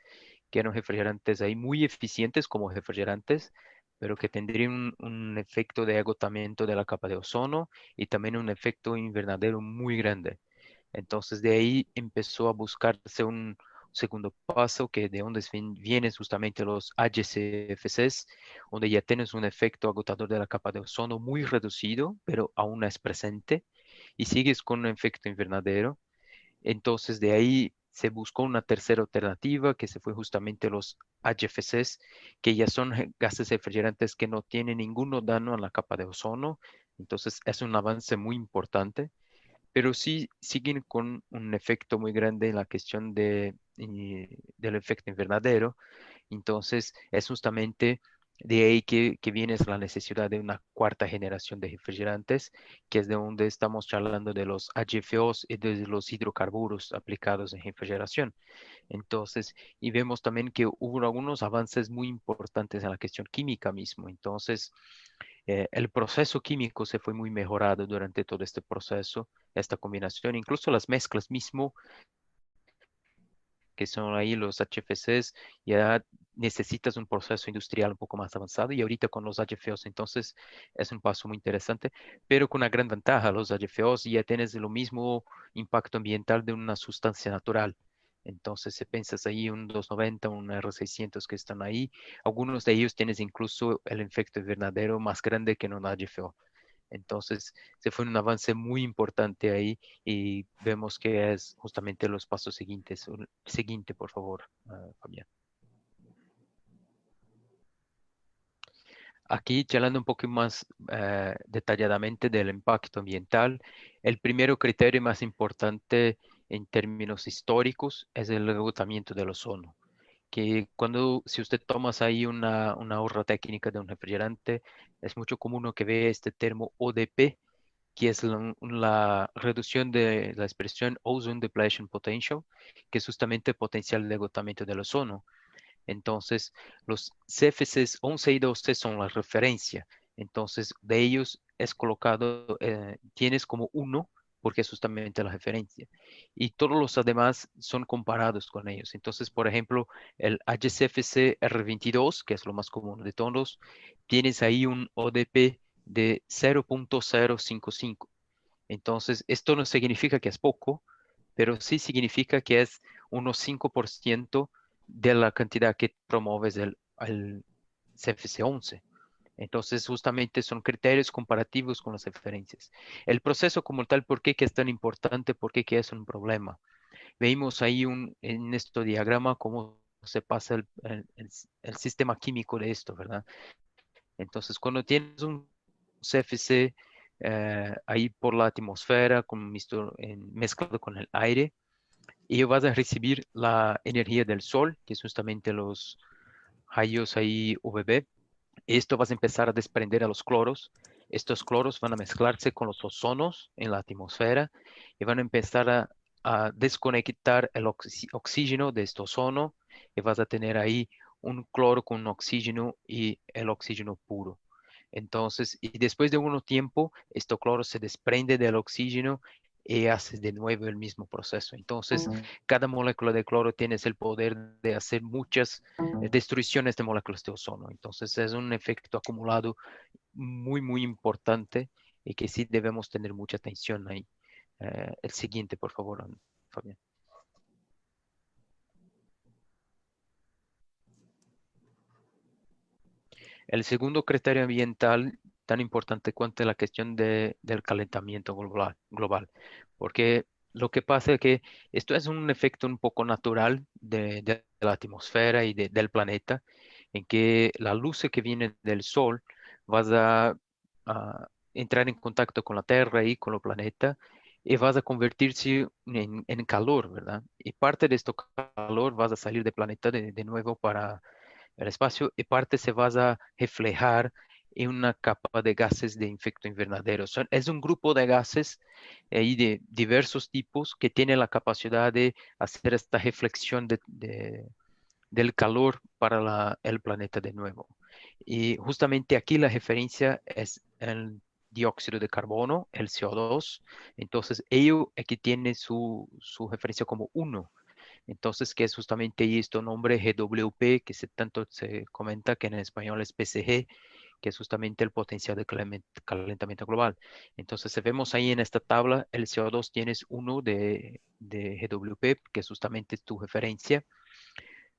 que eran refrigerantes ahí muy eficientes como refrigerantes, pero que tendrían un efecto de agotamiento de la capa de ozono y también un efecto invernadero muy grande. Entonces de ahí empezó a buscarse segundo paso, que de donde vienen justamente los HCFCs, donde ya tienes un efecto agotador de la capa de ozono muy reducido, pero aún es presente, y sigues con un efecto invernadero. Entonces de ahí se buscó una tercera alternativa, que se fue justamente los HFCs, que ya son gases refrigerantes que no tienen ningún daño a la capa de ozono. Entonces es un avance muy importante, pero sí siguen con un efecto muy grande en la cuestión del efecto invernadero. Entonces, es justamente de ahí que viene la necesidad de una cuarta generación de refrigerantes, que es de donde estamos charlando de los HFOs y de los hidrocarburos aplicados en refrigeración. Entonces, y vemos también que hubo algunos avances muy importantes en la cuestión química mismo. Entonces, el proceso químico se fue muy mejorado durante todo este proceso, esta combinación, incluso las mezclas mismo que son ahí los HFCs, ya necesitas un proceso industrial un poco más avanzado y ahorita con los HFOs, entonces es un paso muy interesante, pero con una gran ventaja, los HFOs ya tienes lo mismo impacto ambiental de una sustancia natural. Entonces, si piensas ahí un 290, un R600 que están ahí, algunos de ellos tienes incluso el efecto invernadero más grande que en un HFO. Entonces, se fue un avance muy importante ahí y vemos que es justamente los pasos siguientes. Siguiente, por favor, Fabián. Aquí, charlando un poco más detalladamente del impacto ambiental, el primero criterio más importante en términos históricos es el agotamiento del ozono. Que cuando, si usted tomas ahí una ahorra técnica de un refrigerante, es mucho común que ve este termo ODP, que es la reducción de la expresión Ozone Depletion Potential, que es justamente el potencial de agotamiento del ozono. Entonces, los CFCs 11 y 12 son la referencia. Entonces, de ellos es colocado, tienes como uno, porque es justamente la referencia. Y todos los demás son comparados con ellos. Entonces, por ejemplo, el HCFC R22, que es lo más común de todos, tienes ahí un ODP de 0.055. Entonces, esto no significa que es poco, pero sí significa que es unos 5% de la cantidad que promueves el CFC-11. Entonces, justamente son criterios comparativos con las referencias. El proceso como tal, ¿por qué que es tan importante? ¿Por qué que es un problema? Veimos ahí en este diagrama cómo se pasa el sistema químico de esto, ¿verdad? Entonces, cuando tienes un CFC ahí por la atmósfera mezclado con el aire, y vas a recibir la energía del sol, que es justamente los rayos ahí UVB. Esto vas a empezar a desprender a los cloros. Estos cloros van a mezclarse con los ozonos en la atmósfera y van a empezar a desconectar el oxígeno de este ozono y vas a tener ahí un cloro con oxígeno y el oxígeno puro. Entonces, y después de un tiempo, este cloro se desprende del oxígeno y hace de nuevo el mismo proceso. Entonces, cada molécula de cloro tiene el poder de hacer muchas destrucciones de moléculas de ozono. Entonces, es un efecto acumulado muy, muy importante y que sí debemos tener mucha atención ahí. El siguiente, por favor, Fabián. El segundo criterio ambiental, tan importante cuanto la cuestión del calentamiento global, porque lo que pasa es que esto es un efecto un poco natural de la atmósfera y del planeta, en que la luz que viene del sol vas a entrar en contacto con la Tierra y con el planeta y vas a convertirse en calor, ¿verdad? Y parte de este calor vas a salir del planeta de nuevo para el espacio y parte se va a reflejar en una capa de gases de efecto invernadero. Es un grupo de gases y de diversos tipos que tiene la capacidad de hacer esta reflexión del calor para el planeta de nuevo. Y justamente aquí la referencia es el dióxido de carbono, el CO2. Entonces, ello aquí tiene su referencia como uno. Entonces, que es justamente esto nombre GWP, que tanto se comenta que en español es PCG, que es justamente el potencial de calentamiento global. Entonces, si vemos ahí en esta tabla, el CO2 tienes 1 de GWP, que es justamente tu referencia,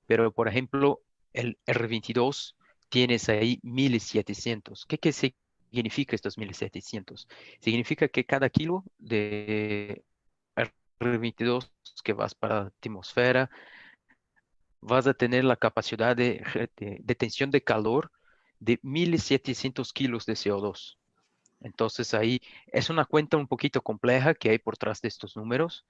pero por ejemplo, el R22 tienes ahí 1700. ¿Qué significa estos 1700? Significa que cada kilo de R22 que vas para la atmósfera, vas a tener la capacidad de detención de calor de 1700 kilos de CO2. Entonces ahí es una cuenta un poquito compleja que hay por detrás de estos números,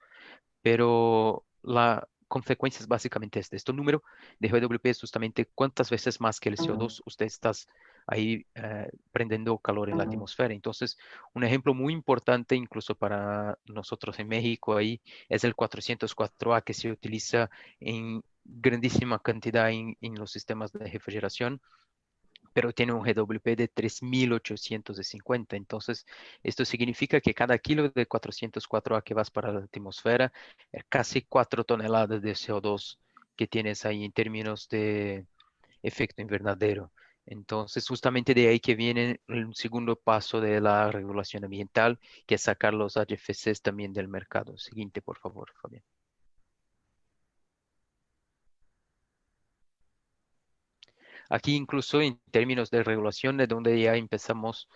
pero la consecuencia es básicamente este número de GWP es justamente cuántas veces más que el CO2 usted estás ahí prendiendo calor en la atmósfera. Entonces, un ejemplo muy importante incluso para nosotros en México ahí es el 404A que se utiliza en grandísima cantidad en los sistemas de refrigeración, pero tiene un GWP de 3850. Entonces, esto significa que cada kilo de 404A que vas para la atmósfera es casi 4 toneladas de CO2 que tienes ahí en términos de efecto invernadero. Entonces, justamente de ahí que viene el segundo paso de la regulación ambiental, que es sacar los HFCs también del mercado. Siguiente, por favor, Fabián. Aquí incluso en términos de regulación, de donde ya empezamos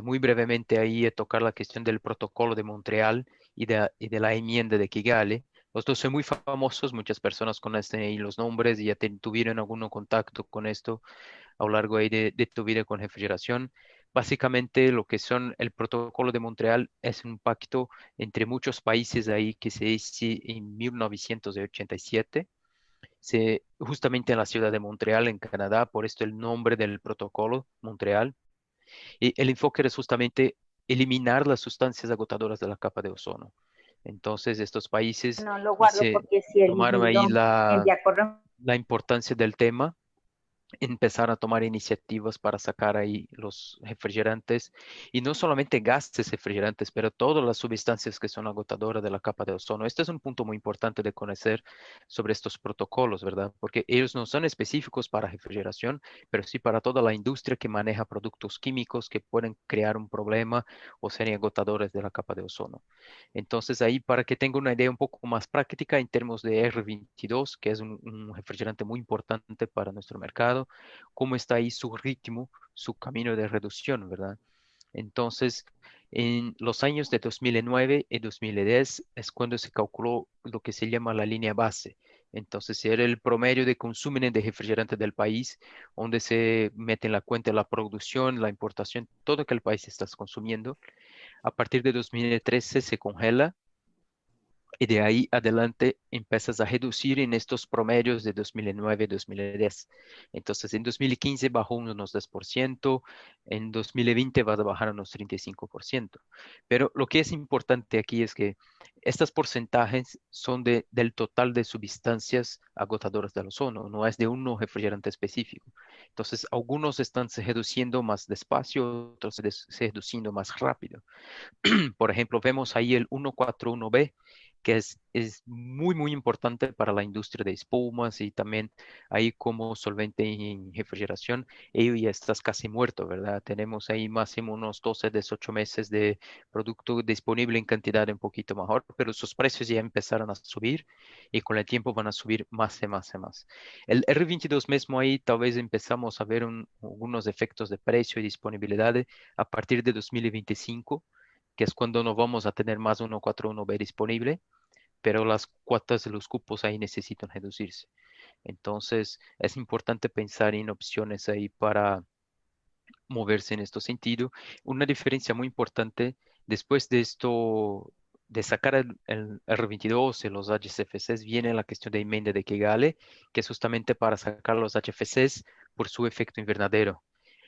muy brevemente ahí a tocar la cuestión del protocolo de Montreal y de la enmienda de Kigali. Los dos son muy famosos, muchas personas conocen ahí los nombres y ya tuvieron algún contacto con esto a lo largo ahí de tu vida con refrigeración. Básicamente lo que son el protocolo de Montreal es un pacto entre muchos países ahí que se hizo en 1987 justamente en la ciudad de Montreal, en Canadá, por esto el nombre del protocolo, Montreal. Y el enfoque es justamente eliminar las sustancias agotadoras de la capa de ozono. Entonces, estos países No lo guardo se porque si el tomaron ahí libro en de acuerdo. la importancia del tema, empezar a tomar iniciativas para sacar ahí los refrigerantes y no solamente gases refrigerantes, pero todas las sustancias que son agotadoras de la capa de ozono. Este es un punto muy importante de conocer sobre estos protocolos, ¿verdad? Porque ellos no son específicos para refrigeración, pero sí para toda la industria que maneja productos químicos que pueden crear un problema o ser agotadores de la capa de ozono. Entonces ahí para que tenga una idea un poco más práctica en términos de R22, que es un refrigerante muy importante para nuestro mercado, cómo está ahí su ritmo, su camino de reducción, ¿verdad? Entonces, en los años de 2009 y 2010 es cuando se calculó lo que se llama la línea base. Entonces, era el promedio de consumo de refrigerante del país, donde se mete en la cuenta la producción, la importación, todo que el país está consumiendo. A partir de 2013 se congela y de ahí adelante empiezas a reducir en estos promedios de 2009 y 2010. Entonces, en 2015 bajó unos 10%, en 2020 va a bajar unos 35%. Pero lo que es importante aquí es que estos porcentajes son del total de sustancias agotadoras del ozono, no es de un refrigerante específico. Entonces, algunos están se reduciendo más despacio, otros se reduciendo más rápido. Por ejemplo, vemos ahí el 141B, que es muy, muy importante para la industria de espumas y también ahí como solvente en refrigeración, ello ya estás casi muerto, ¿verdad? Tenemos ahí máximo unos 12, 18 meses de producto disponible en cantidad un poquito mejor, pero sus precios ya empezaron a subir y con el tiempo van a subir más y más y más. El R22 mismo ahí tal vez empezamos a ver algunos efectos de precio y disponibilidad a partir de 2025, que es cuando no vamos a tener más 141B disponible, pero las cuotas de los cupos ahí necesitan reducirse. Entonces, es importante pensar en opciones ahí para moverse en este sentido. Una diferencia muy importante después de esto, de sacar el R22 y los HFCs, viene la cuestión de enmienda de Kigali, que es justamente para sacar los HFCs por su efecto invernadero.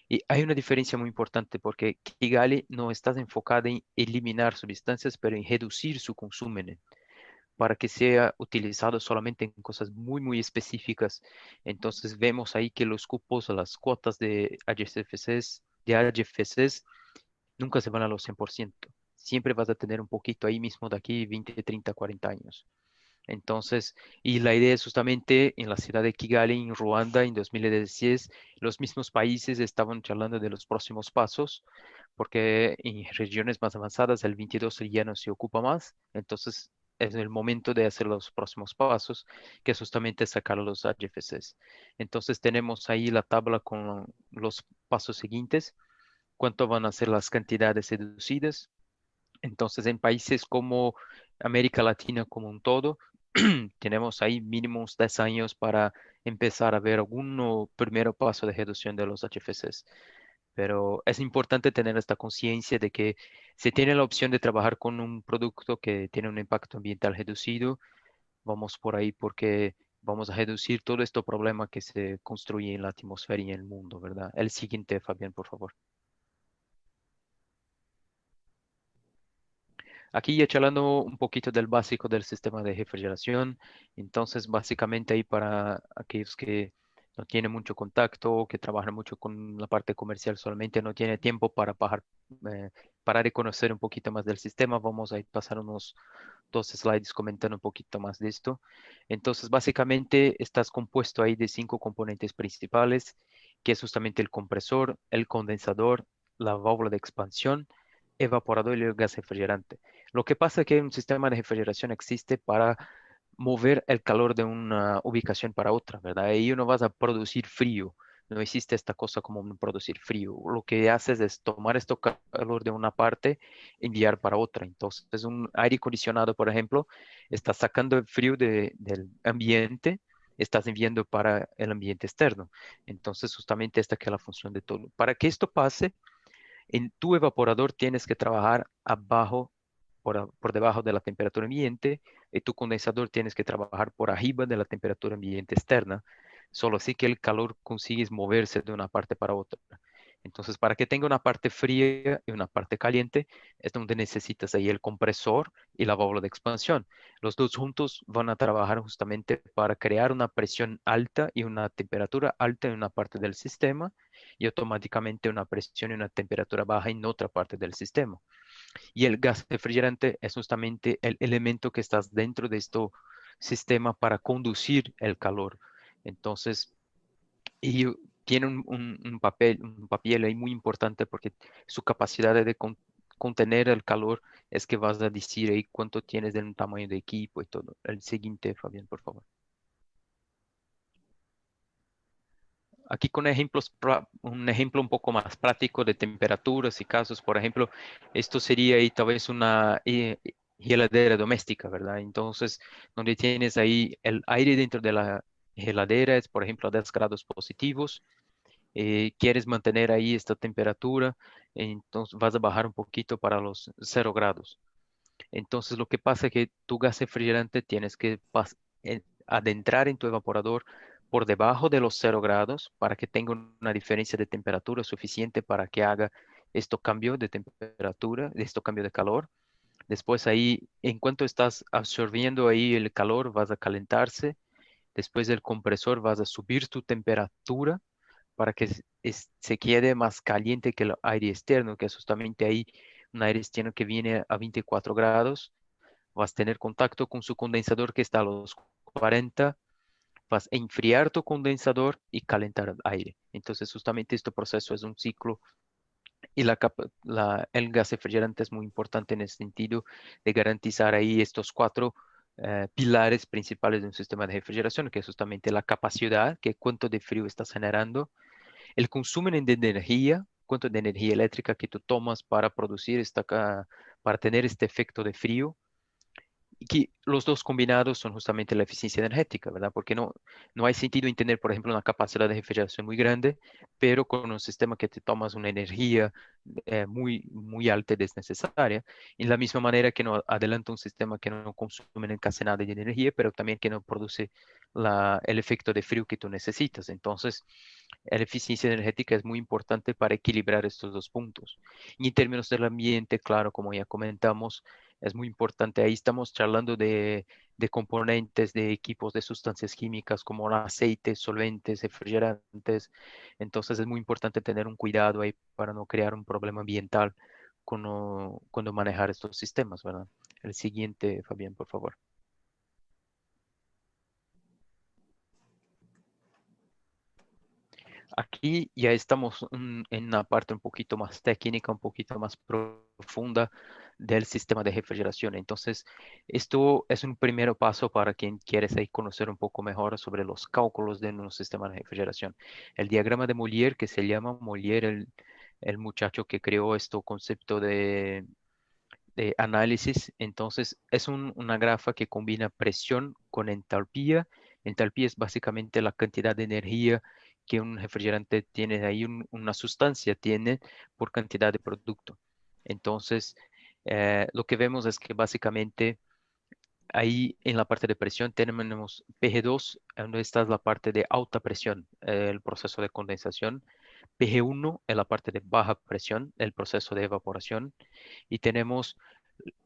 Y hay una diferencia muy importante porque Kigali no está enfocada en eliminar sustancias, pero en reducir su consumo para que sea utilizado solamente en cosas muy, muy específicas. Entonces vemos ahí que los cupos o las cuotas de HFCs nunca se van a los 100%. Siempre vas a tener un poquito ahí mismo de aquí 20, 30, 40 años. Entonces, y la idea es justamente en la ciudad de Kigali, en Ruanda, en 2016, los mismos países estaban charlando de los próximos pasos, porque en regiones más avanzadas el 22 ya no se ocupa más, entonces es el momento de hacer los próximos pasos, que es justamente sacar los HFCs. Entonces tenemos ahí la tabla con los pasos siguientes, cuánto van a ser las cantidades deducidas. Entonces, en países como América Latina como un todo, tenemos ahí mínimos 10 años para empezar a ver algún primer paso de reducción de los HFCs. Pero es importante tener esta conciencia de que si tiene la opción de trabajar con un producto que tiene un impacto ambiental reducido, vamos por ahí porque vamos a reducir todo este problema que se construye en la atmósfera y en el mundo, ¿verdad? El siguiente, Fabián, por favor. Aquí ya charlando un poquito del básico del sistema de refrigeración, entonces básicamente ahí para aquellos que no tienen mucho contacto, que trabajan mucho con la parte comercial, solamente no tiene tiempo para parar y conocer un poquito más del sistema, vamos a ir pasar unos 2 slides comentando un poquito más de esto. Entonces básicamente estás compuesto ahí de 5 componentes principales, que es justamente el compresor, el condensador, la válvula de expansión, evaporador y el gas refrigerante. Lo que pasa es que un sistema de refrigeración existe para mover el calor de una ubicación para otra, ¿verdad? Ahí no vas a producir frío. No existe esta cosa como un producir frío. Lo que haces es tomar este calor de una parte y enviar para otra. Entonces, un aire acondicionado, por ejemplo, está sacando el frío del ambiente, estás enviando para el ambiente externo. Entonces, justamente esta que es la función de todo. Para que esto pase, en tu evaporador tienes que trabajar abajo, por debajo de la temperatura ambiente, y tu condensador tienes que trabajar por arriba de la temperatura ambiente externa. Solo así que el calor consigues moverse de una parte para otra. Entonces, para que tenga una parte fría y una parte caliente, es donde necesitas ahí el compresor y la válvula de expansión. Los dos juntos van a trabajar justamente para crear una presión alta y una temperatura alta en una parte del sistema y automáticamente una presión y una temperatura baja en otra parte del sistema. Y el gas refrigerante es justamente el elemento que está dentro de este sistema para conducir el calor. Entonces, y tiene un papel ahí muy importante porque su capacidad de contener el calor es que vas a decir ahí cuánto tienes de un tamaño de equipo y todo. El siguiente, Fabián, por favor. Aquí con ejemplos, un ejemplo un poco más práctico de temperaturas y casos, por ejemplo, esto sería ahí tal vez una heladera doméstica, ¿verdad? Entonces, donde tienes ahí el aire dentro de la heladera es, por ejemplo, a 10 grados positivos, quieres mantener ahí esta temperatura, entonces vas a bajar un poquito para los 0 grados. Entonces, lo que pasa es que tu gas refrigerante tienes que adentrar en tu evaporador por debajo de los 0 grados para que tenga una diferencia de temperatura suficiente para que haga esto cambio de temperatura, esto cambio de calor. Después ahí, en cuanto estás absorbiendo ahí el calor, vas a calentarse. Después del compresor vas a subir tu temperatura para que se quede más caliente que el aire externo, que es justamente ahí un aire externo que viene a 24 grados. Vas a tener contacto con su condensador que está a los 40, vas a enfriar tu condensador y calentar el aire. Entonces, justamente este proceso es un ciclo y el gas refrigerante es muy importante en el sentido de garantizar ahí estos 4 pilares principales de un sistema de refrigeración, que es justamente la capacidad, que cuánto de frío estás generando, el consumo de energía, cuánto de energía eléctrica que tú tomas para producir para tener este efecto de frío, y que los dos combinados son justamente la eficiencia energética, ¿verdad? Porque no hay sentido en tener, por ejemplo, una capacidad de refrigeración muy grande, pero con un sistema que te tomas una energía muy, muy alta y desnecesaria. En la misma manera que no adelanta un sistema que no consume casi nada de energía, pero también que no produce el efecto de frío que tú necesitas. Entonces, la eficiencia energética es muy importante para equilibrar estos dos puntos. Y en términos del ambiente, claro, como ya comentamos, es muy importante. Ahí estamos charlando de componentes, de equipos de sustancias químicas como aceites, solventes, refrigerantes. Entonces es muy importante tener un cuidado ahí para no crear un problema ambiental cuando manejar estos sistemas, ¿verdad? El siguiente, Fabián, por favor. Aquí ya estamos en una parte un poquito más técnica, un poquito más profunda del sistema de refrigeración. Entonces, esto es un primer paso para quien quiere ahí conocer un poco mejor sobre los cálculos de un sistema de refrigeración. El diagrama de Mollier, que se llama Mollier, el muchacho que creó este concepto de análisis. Entonces, es una grafa que combina presión con entalpía. Entalpía es básicamente la cantidad de energía que un refrigerante tiene ahí, una sustancia tiene por cantidad de producto. Entonces, lo que vemos es que básicamente ahí en la parte de presión tenemos PG2, donde está la parte de alta presión, el proceso de condensación. PG1 es la parte de baja presión, el proceso de evaporación. Y tenemos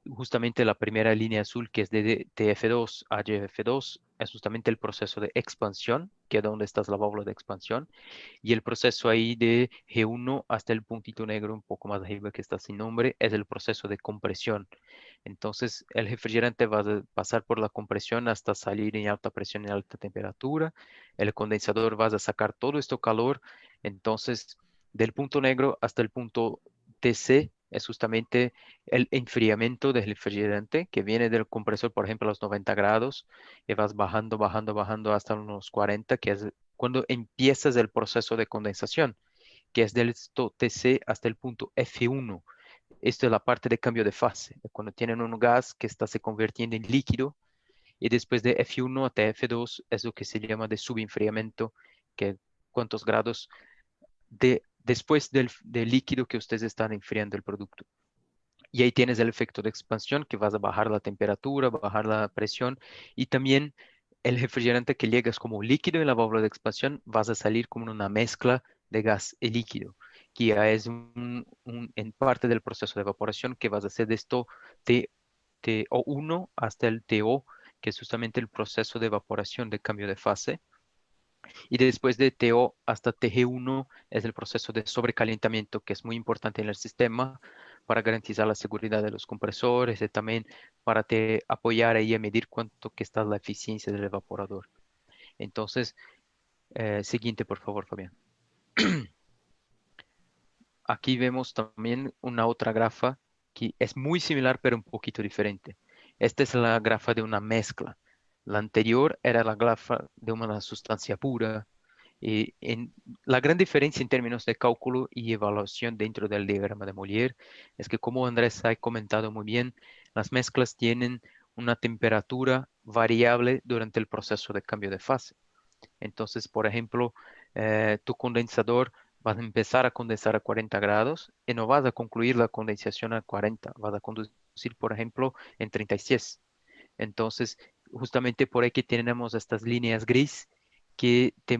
justamente la primera línea azul que es de TF2 a GF2, es justamente el proceso de expansión, que es donde está la válvula de expansión, y el proceso ahí de G1 hasta el puntito negro un poco más arriba que está sin nombre, es el proceso de compresión. Entonces, el refrigerante va a pasar por la compresión hasta salir en alta presión y alta temperatura. El condensador va a sacar todo este calor. Entonces, del punto negro hasta el punto TC es justamente el enfriamiento del refrigerante que viene del compresor, por ejemplo, a los 90 grados y vas bajando, bajando, bajando hasta unos 40, que es cuando empiezas el proceso de condensación, que es del TC hasta el punto F1. Esto es la parte de cambio de fase, cuando tienen un gas que está se convirtiendo en líquido y después de F1 hasta F2 es lo que se llama de subenfriamiento, que cuántos grados después del líquido que ustedes están enfriando el producto. Y ahí tienes el efecto de expansión, que vas a bajar la temperatura, bajar la presión y también el refrigerante que llegas como líquido en la válvula de expansión, vas a salir como una mezcla de gas y líquido, que ya es en parte del proceso de evaporación que vas a hacer de esto de TO1 hasta el TO, que es justamente el proceso de evaporación de cambio de fase. Y después de TO hasta TG1 es el proceso de sobrecalentamiento, que es muy importante en el sistema para garantizar la seguridad de los compresores y también para apoyar ahí a medir cuánto que está la eficiencia del evaporador. Entonces, siguiente, por favor, Fabián. Aquí vemos también una otra grafa que es muy similar pero un poquito diferente. Esta es la grafa de una mezcla. La anterior era la grafa de una sustancia pura. La gran diferencia en términos de cálculo y evaluación dentro del diagrama de Mollier es que, como Andrés ha comentado muy bien, las mezclas tienen una temperatura variable durante el proceso de cambio de fase. Entonces, por ejemplo, tu condensador va a empezar a condensar a 40 grados y no vas a concluir la condensación a 40, vas a conducir, por ejemplo, en 36. Entonces, justamente por ahí que tenemos estas líneas gris que te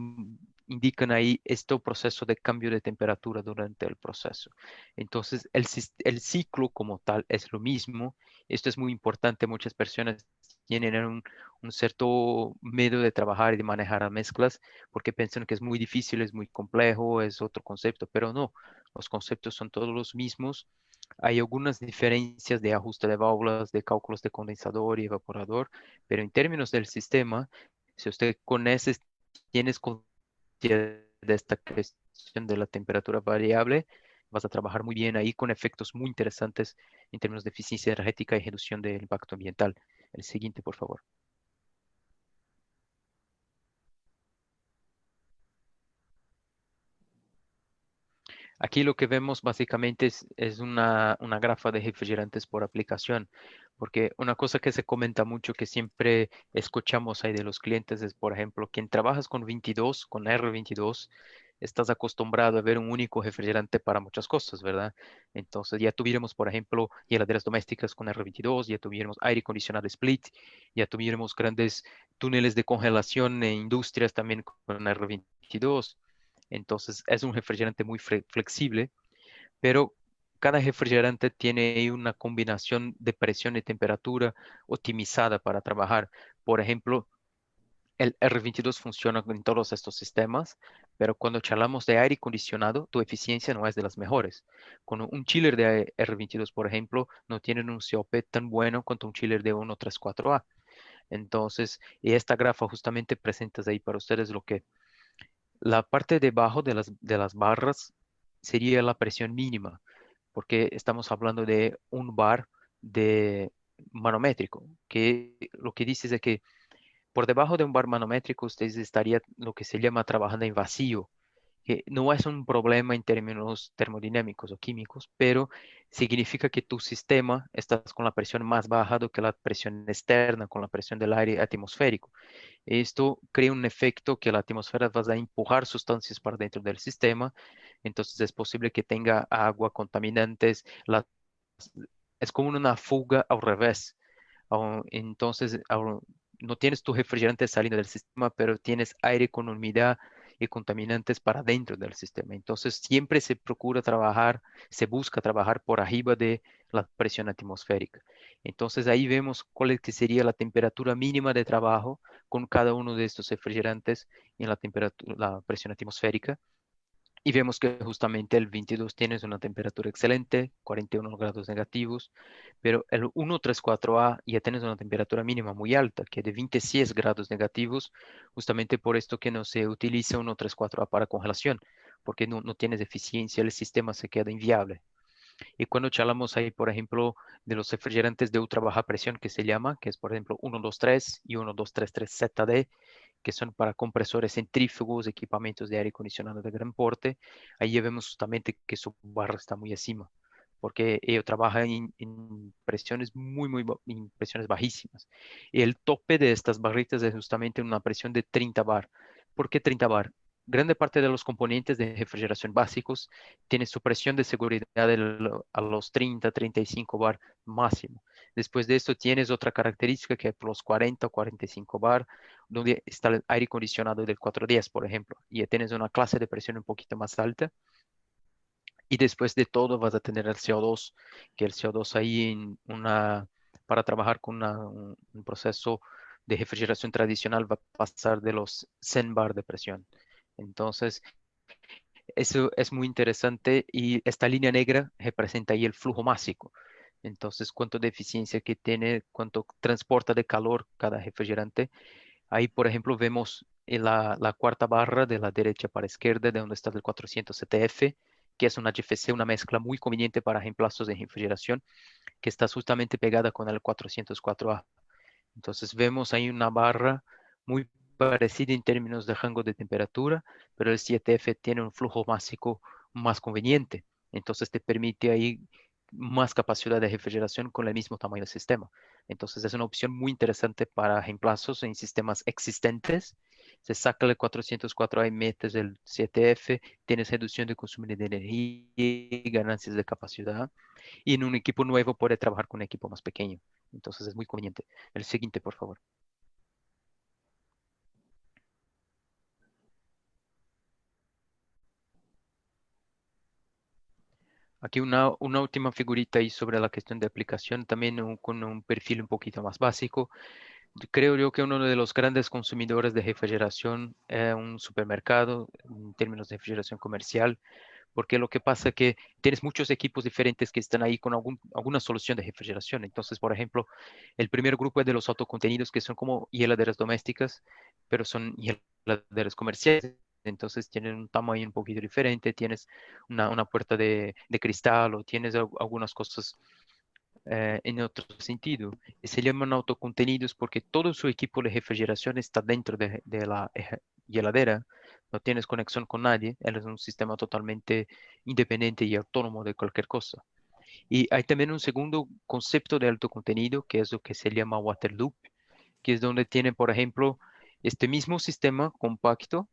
indican ahí este proceso de cambio de temperatura durante el proceso. Entonces, el ciclo como tal es lo mismo. Esto es muy importante. Muchas personas tienen un cierto miedo de trabajar y de manejar las mezclas porque piensan que es muy difícil, es muy complejo, es otro concepto, pero no, los conceptos son todos los mismos. Hay algunas diferencias de ajuste de válvulas, de cálculos de condensador y evaporador, pero en términos del sistema, si usted conoce, tienes conciencia de esta cuestión de la temperatura variable, vas a trabajar muy bien ahí con efectos muy interesantes en términos de eficiencia energética y reducción del impacto ambiental. El siguiente, por favor. Aquí lo que vemos básicamente es una grafa de refrigerantes por aplicación, porque una cosa que se comenta mucho que siempre escuchamos ahí de los clientes es, por ejemplo, quien trabajas con 22, con R22, estás acostumbrado a ver un único refrigerante para muchas cosas, ¿verdad? Entonces ya tuviéramos, por ejemplo, hieladeras domésticas con R22, ya tuviéramos aire acondicionado split, ya tuviéramos grandes túneles de congelación en industrias también con R22. Entonces es un refrigerante muy flexible, pero cada refrigerante tiene ahí una combinación de presión y temperatura optimizada para trabajar. Por ejemplo, el R22 funciona en todos estos sistemas, pero cuando charlamos de aire acondicionado, tu eficiencia no es de las mejores. Con un chiller de R22, por ejemplo, no tienen un COP tan bueno cuanto un chiller de 134A. Entonces, y esta grafa justamente presenta ahí para ustedes lo que La parte debajo de las barras sería la presión mínima, porque estamos hablando de un bar de manométrico, que lo que dice es que por debajo de un bar manométrico ustedes estaría lo que se llama trabajando en vacío, que no es un problema en términos termodinámicos o químicos, pero significa que tu sistema estás con la presión más baja do que la presión externa, con la presión del aire atmosférico. Esto crea un efecto que la atmósfera va a empujar sustancias para dentro del sistema, entonces es posible que tenga agua, contaminantes, es como una fuga al revés. Entonces, no tienes tu refrigerante saliendo del sistema, pero tienes aire con humedad y contaminantes para dentro del sistema. Entonces, siempre se procura trabajar, se busca trabajar por arriba de la presión atmosférica. Entonces, ahí vemos cuál es que sería la temperatura mínima de trabajo con cada uno de estos refrigerantes en la temperatura, la presión atmosférica. Y vemos que justamente el 22 tienes una temperatura excelente, 41 grados negativos, pero el 134A ya tienes una temperatura mínima muy alta, que es de 26 grados negativos, justamente por esto que no se utiliza 134A para congelación, porque no tienes eficiencia, el sistema se queda inviable. Y cuando charlamos ahí, por ejemplo, de los refrigerantes de ultra baja presión que se llama, que es por ejemplo 123 y 1233ZD, que son para compresores centrífugos, equipamientos de aire acondicionado de gran porte, ahí ya vemos justamente que su barra está muy encima, porque ellos trabajan en presiones en presiones bajísimas. Y el tope de estas barritas es justamente una presión de 30 bar. ¿Por qué 30 bar? Grande parte de los componentes de refrigeración básicos tiene su presión de seguridad a los 30, 35 bar máximo. Después de esto tienes otra característica que es los 40 o 45 bar, donde está el aire acondicionado del 410, por ejemplo, y ya tienes una clase de presión un poquito más alta. Y después de todo vas a tener el CO2, que el CO2 ahí para trabajar con un proceso de refrigeración tradicional va a pasar de los 100 bar de presión. Entonces, eso es muy interesante y esta línea negra representa ahí el flujo másico. Entonces, cuánto de eficiencia que tiene, cuánto transporta de calor cada refrigerante. Ahí, por ejemplo, vemos en la cuarta barra de la derecha para izquierda, de donde está el 400 CTF, que es una GFC, una mezcla muy conveniente para reemplazos de refrigeración, que está justamente pegada con el 404A. Entonces vemos ahí una barra muy parecida en términos de rango de temperatura, pero el 7F tiene un flujo másico más conveniente. Entonces te permite ahí más capacidad de refrigeración con el mismo tamaño del sistema. Entonces es una opción muy interesante para reemplazos en sistemas existentes. Se saca el 404A y metes el 7F, tienes reducción de consumo de energía y ganancias de capacidad. Y en un equipo nuevo puede trabajar con un equipo más pequeño. Entonces es muy conveniente. El siguiente, por favor. Aquí una última figurita ahí sobre la cuestión de aplicación, también con un perfil un poquito más básico. Creo yo que uno de los grandes consumidores de refrigeración es un supermercado en términos de refrigeración comercial, porque lo que pasa es que tienes muchos equipos diferentes que están ahí con alguna solución de refrigeración. Entonces, por ejemplo, el primer grupo es de los autocontenidos que son como hieladeras domésticas, pero son hieladeras comerciales. Entonces tienen un tamaño un poquito diferente, tienes una puerta de cristal o tienes algunas cosas en otro sentido. Y se llaman autocontenidos porque todo su equipo de refrigeración está dentro de la heladera. No tienes conexión con nadie. Él es un sistema totalmente independiente y autónomo de cualquier cosa. Y hay también un segundo concepto de alto contenido, que es lo que se llama water loop, que es donde tiene, por ejemplo, este mismo sistema compacto,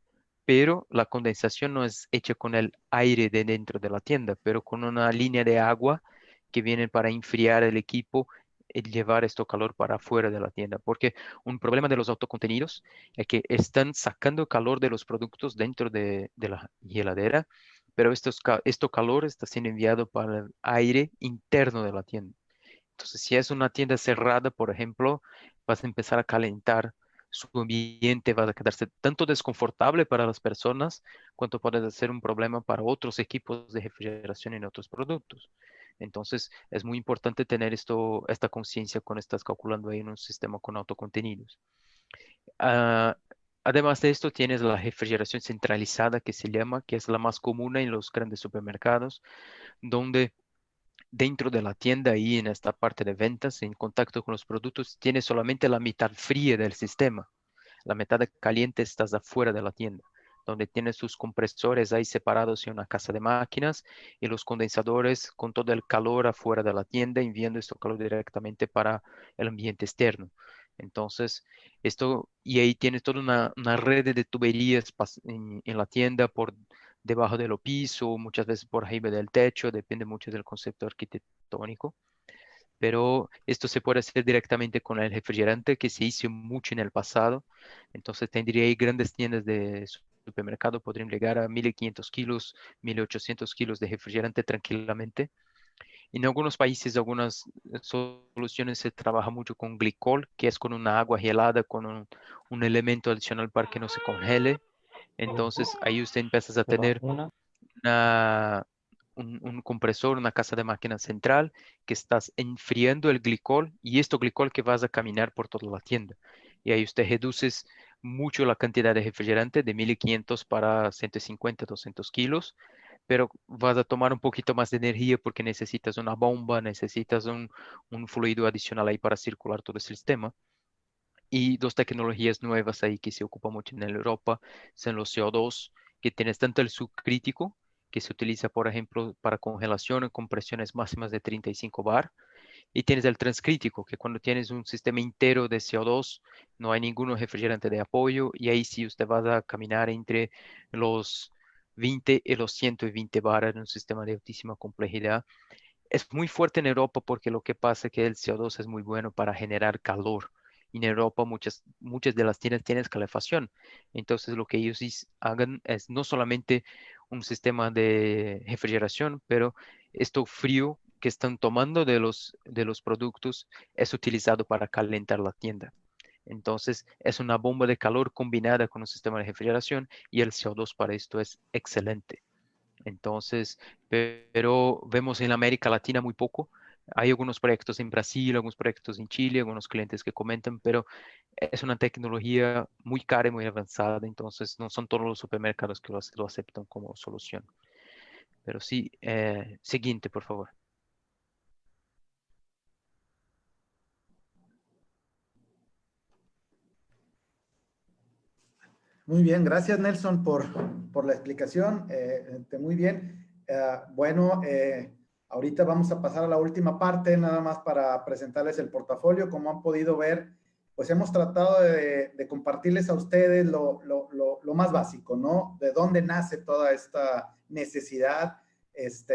pero la condensación no es hecha con el aire de dentro de la tienda, pero con una línea de agua que viene para enfriar el equipo y llevar esto calor para afuera de la tienda. Porque un problema de los autocontenidos es que están sacando calor de los productos dentro de la heladera, pero esto calor está siendo enviado para el aire interno de la tienda. Entonces, si es una tienda cerrada, por ejemplo, vas a empezar a calentar su ambiente, va a quedarse tanto desconfortable para las personas, cuanto puede ser un problema para otros equipos de refrigeración en otros productos. Entonces, es muy importante tener esta conciencia cuando estás calculando ahí en un sistema con autocontenidos. Ah, Además de esto, tienes la refrigeración centralizada que se llama, que es la más común en los grandes supermercados, donde dentro de la tienda y en esta parte de ventas, en contacto con los productos, tienes solamente la mitad fría del sistema. La mitad caliente estás afuera de la tienda, donde tienes sus compresores ahí separados en una casa de máquinas y los condensadores con todo el calor afuera de la tienda, enviando este calor directamente para el ambiente externo. Entonces, y ahí tienes toda una red de tuberías en la tienda por debajo de los pisos, muchas veces por arriba del techo, depende mucho del concepto arquitectónico, pero esto se puede hacer directamente con el refrigerante que se hizo mucho en el pasado. Entonces tendría ahí grandes tiendas de supermercado, podrían llegar a 1.500 kilos, 1.800 kilos de refrigerante tranquilamente. En algunos países, algunas soluciones se trabaja mucho con glicol, que es con una agua helada, con un elemento adicional para que no se congele. Entonces ahí usted empieza a Perdón, tener una, un compresor, una casa de máquina central que estás enfriando el glicol y esto glicol que vas a caminar por toda la tienda. Y ahí usted reduces mucho la cantidad de refrigerante de 1.500 para 150, 200 kilos, pero vas a tomar un poquito más de energía porque necesitas una bomba, necesitas un fluido adicional ahí para circular todo el sistema. Y dos tecnologías nuevas ahí que se ocupan mucho en Europa son los CO2, que tienes tanto el subcrítico, que se utiliza, por ejemplo, para congelación en compresiones máximas de 35 bar, y tienes el transcrítico, que cuando tienes un sistema entero de CO2, no hay ningún refrigerante de apoyo, y ahí sí usted va a caminar entre los 20 y los 120 bar en un sistema de altísima complejidad. Es muy fuerte en Europa porque lo que pasa es que el CO2 es muy bueno para generar calor. Y en Europa muchas de las tiendas tienen calefacción. Entonces lo que ellos hagan es no solamente un sistema de refrigeración, pero esto frío que están tomando de los productos es utilizado para calentar la tienda. Entonces es una bomba de calor combinada con un sistema de refrigeración y el CO2 para esto es excelente. Entonces, pero vemos en América Latina muy poco. Hay algunos proyectos en Brasil, algunos proyectos en Chile, algunos clientes que comentan, pero es una tecnología muy cara y muy avanzada, entonces no son todos los supermercados que lo aceptan como solución. Pero sí, siguiente, por favor. Muy bien, gracias Nelson por la explicación. Muy bien. Bueno, ahorita vamos a pasar a la última parte, nada más para presentarles el portafolio. Como han podido ver, pues hemos tratado de compartirles a ustedes lo más básico, ¿no? De dónde nace toda esta necesidad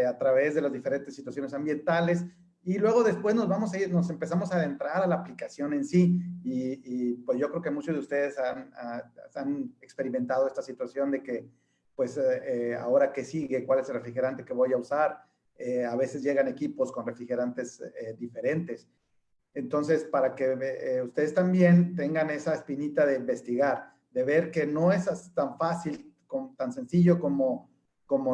a través de las diferentes situaciones ambientales. Y luego después nos empezamos a adentrar a la aplicación en sí. Y pues yo creo que muchos de ustedes han experimentado esta situación de que, pues ahora que sigue, cuál es el refrigerante que voy a usar. A veces llegan equipos con refrigerantes diferentes. Entonces, para que ustedes también tengan esa espinita de investigar, de ver que no es tan fácil, tan sencillo como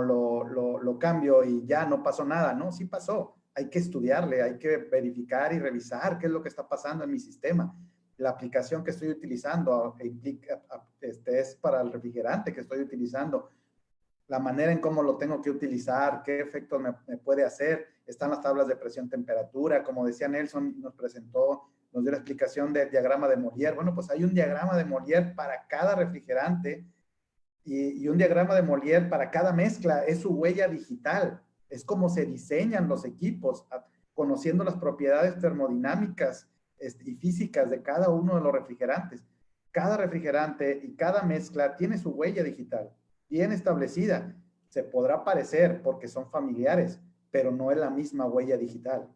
lo cambio y ya no pasó nada, ¿no? Sí pasó. Hay que estudiarle, hay que verificar y revisar qué es lo que está pasando en mi sistema. La aplicación que estoy utilizando es para el refrigerante que estoy utilizando, la manera en cómo lo tengo que utilizar, qué efectos me puede hacer. Están las tablas de presión, temperatura, como decía Nelson, nos presentó, nos dio la explicación del diagrama de Molière. Bueno, pues hay un diagrama de Molière para cada refrigerante y un diagrama de Molière para cada mezcla. Es su huella digital, es como se diseñan los equipos, conociendo las propiedades termodinámicas y físicas de cada uno de los refrigerantes. Cada refrigerante y cada mezcla tiene su huella digital bien establecida. Se podrá parecer porque son familiares, pero no es la misma huella digital.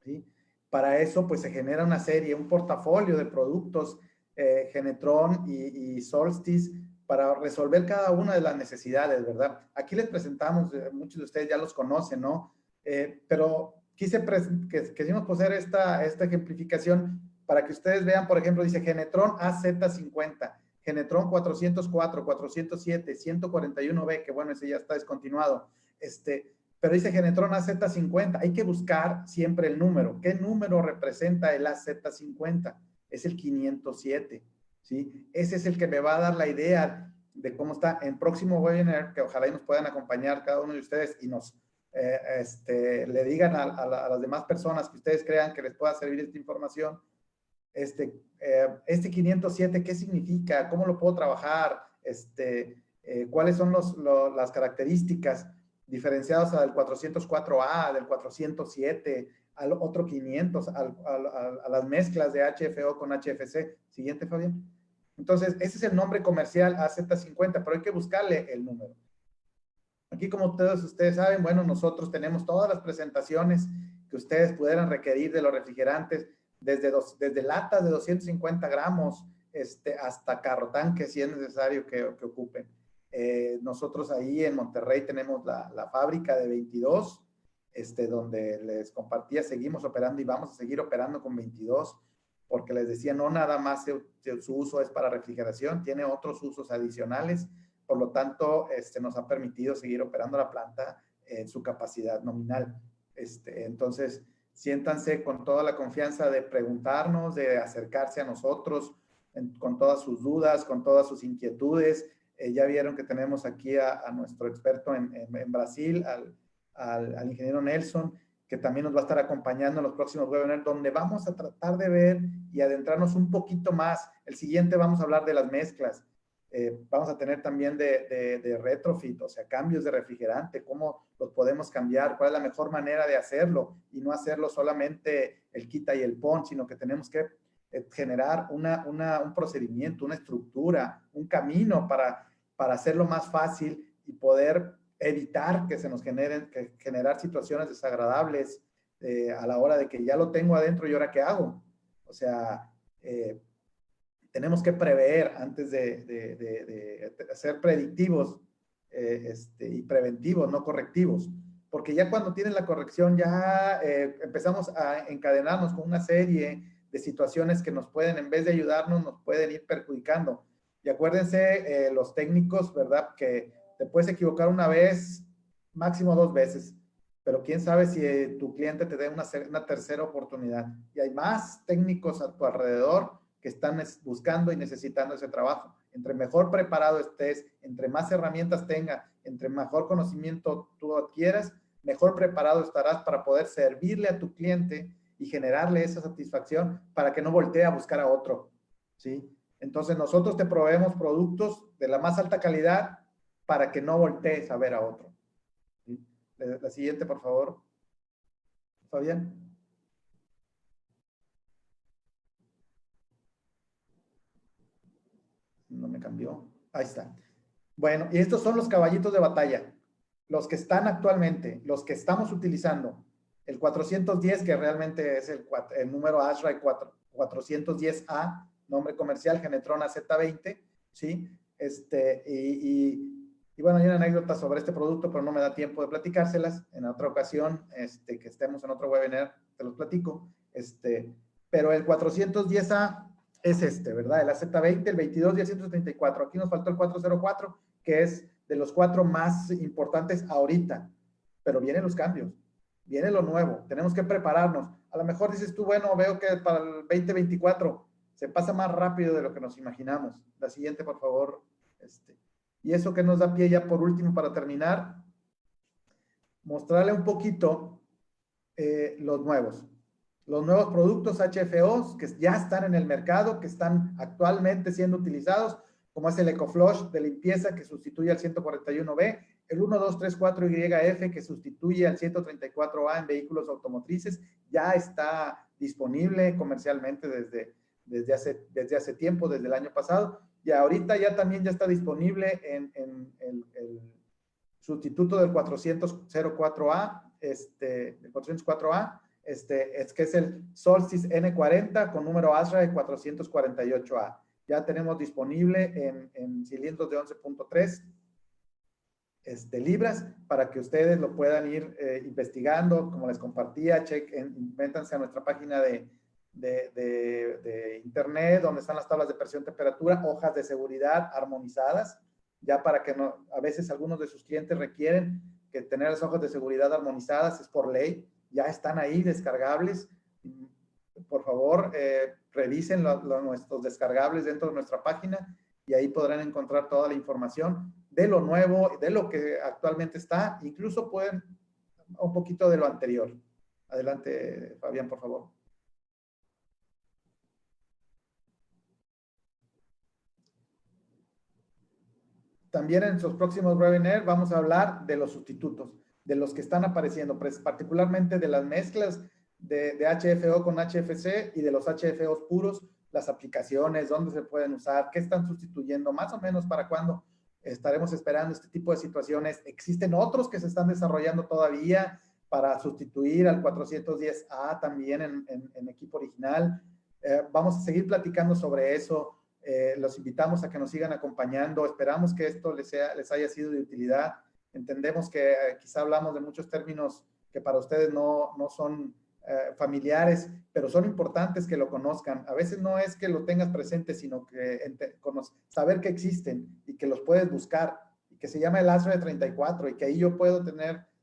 ¿Sí? Para eso, pues se genera una serie, un portafolio de productos Genetron y Solstice para resolver cada una de las necesidades, ¿verdad? Aquí les presentamos, muchos de ustedes ya los conocen, ¿no? Pero quisimos poner esta ejemplificación para que ustedes vean, por ejemplo, dice Genetron AZ50, Genetron 404, 407, 141B, que bueno, ese ya está descontinuado. Pero dice Genetron AZ50. Hay que buscar siempre el número. ¿Qué número representa el AZ50? Es el 507. ¿sí? Ese es el que me va a dar la idea de cómo está en próximo webinar, que ojalá y nos puedan acompañar cada uno de ustedes y nos le digan a las demás personas que ustedes crean que les pueda servir esta información. Este 507, ¿qué significa? ¿Cómo lo puedo trabajar? ¿Cuáles son las características diferenciadas del 404A, del 407, al otro 500, a las mezclas de HFO con HFC? Siguiente, Fabián. Entonces, ese es el nombre comercial AZ50, pero hay que buscarle el número. Aquí, como todos ustedes saben, bueno, nosotros tenemos todas las presentaciones que ustedes pudieran requerir de los refrigerantes, desde latas de 250 gramos hasta carro tanque, si es necesario que ocupen. Nosotros ahí en Monterrey tenemos la fábrica de 22, donde les compartía, seguimos operando y vamos a seguir operando con 22, porque les decía, no nada más su uso es para refrigeración, tiene otros usos adicionales. Por lo tanto, nos ha permitido seguir operando la planta en su capacidad nominal. Entonces, siéntanse con toda la confianza de preguntarnos, de acercarse a nosotros con todas sus dudas, con todas sus inquietudes. Ya vieron que tenemos aquí a nuestro experto en Brasil, al ingeniero Nelson, que también nos va a estar acompañando en los próximos webinars, donde vamos a tratar de ver y adentrarnos un poquito más. El siguiente vamos a hablar de las mezclas. Vamos a tener también de retrofit, o sea, cambios de refrigerante, cómo los podemos cambiar, cuál es la mejor manera de hacerlo y no hacerlo solamente el quita y el pon, sino que tenemos que generar un procedimiento, una estructura, un camino para hacerlo más fácil y poder evitar que se nos generar situaciones desagradables a la hora de que ya lo tengo adentro y ahora qué hago. O sea, tenemos que prever antes de ser predictivos y preventivos, no correctivos. Porque ya cuando tienen la corrección, ya empezamos a encadenarnos con una serie de situaciones que nos pueden, en vez de ayudarnos, nos pueden ir perjudicando. Y acuérdense, los técnicos, ¿verdad? Que te puedes equivocar una vez, máximo 2 veces. Pero quién sabe si tu cliente te dé una tercera oportunidad. Y hay más técnicos a tu alrededor que están buscando y necesitando ese trabajo. Entre mejor preparado estés, entre más herramientas tenga, entre mejor conocimiento tú adquieras, mejor preparado estarás para poder servirle a tu cliente y generarle esa satisfacción para que no voltee a buscar a otro, ¿sí? Entonces nosotros te proveemos productos de la más alta calidad para que no voltees a ver a otro, ¿sí? La siguiente, por favor. Fabián. No me cambió. Ahí está. Bueno, y estos son los caballitos de batalla, los que están actualmente, los que estamos utilizando. El 410, que realmente es el número ASRAE 410A, nombre comercial, Genetrona Z20, ¿sí? Y bueno, hay una anécdota sobre este producto, pero no me da tiempo de platicárselas. En otra ocasión, que estemos en otro webinar, te los platico. Pero el 410A es ¿verdad? El AZ20, el 22 y el 134. Aquí nos faltó el 404, que es de los 4 más importantes ahorita. Pero vienen los cambios, viene lo nuevo, tenemos que prepararnos. A lo mejor dices tú, bueno, veo que para el 2024 se pasa más rápido de lo que nos imaginamos. La siguiente, por favor. Y eso que nos da pie ya por último para terminar, mostrarle un poquito los nuevos productos HFOs que ya están en el mercado, que están actualmente siendo utilizados, como es el EcoFlush de limpieza que sustituye al 141B, el 1234YF que sustituye al 134A en vehículos automotrices, ya está disponible comercialmente desde hace tiempo, desde el año pasado, y ahorita ya también ya está disponible en el sustituto del 404A, el 404A, es que es el Solstice N40 con número ASRAE 448A. Ya tenemos disponible en cilindros de 11.3 libras para que ustedes lo puedan ir investigando. Como les compartía, métanse a nuestra página de internet donde están las tablas de presión, temperatura, hojas de seguridad armonizadas, ya para que no, a veces algunos de sus clientes requieren que tener las hojas de seguridad armonizadas, es por ley. Ya están ahí descargables. Por favor, revisen nuestros descargables dentro de nuestra página y ahí podrán encontrar toda la información de lo nuevo, de lo que actualmente está, incluso pueden un poquito de lo anterior. Adelante, Fabián, por favor. También en los próximos webinars vamos a hablar de los sustitutos, de los que están apareciendo, particularmente de las mezclas de HFO con HFC y de los HFOs puros, las aplicaciones, dónde se pueden usar, qué están sustituyendo, más o menos para cuándo estaremos esperando este tipo de situaciones. Existen otros que se están desarrollando todavía para sustituir al 410A también en equipo original. Vamos a seguir platicando sobre eso. Los invitamos a que nos sigan acompañando. Esperamos que esto les haya sido de utilidad. Entendemos que quizá hablamos de muchos términos que para ustedes no son familiares, pero son importantes que lo conozcan. A veces no es que lo tengas presente, sino que saber que existen y que los puedes buscar, y que se llama el ASRE 34, y que ahí yo puedo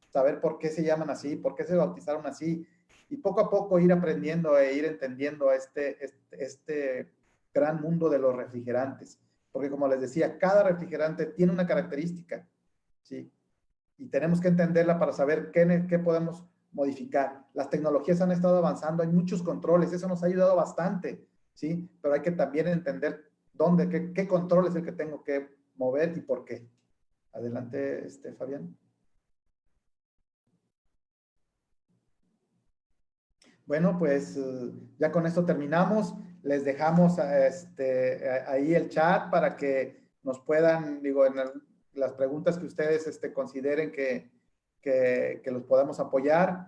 saber por qué se llaman así, por qué se bautizaron así, y poco a poco ir aprendiendo e ir entendiendo este gran mundo de los refrigerantes, porque como les decía, cada refrigerante tiene una característica, ¿sí? Y tenemos que entenderla para saber qué podemos modificar. Las tecnologías han estado avanzando, hay muchos controles, eso nos ha ayudado bastante, ¿sí? Pero hay que también entender qué control es el que tengo que mover y por qué. Adelante, Fabián. Bueno, pues ya con esto terminamos. Les dejamos ahí el chat para que nos puedan, en las preguntas que ustedes consideren que los podamos apoyar.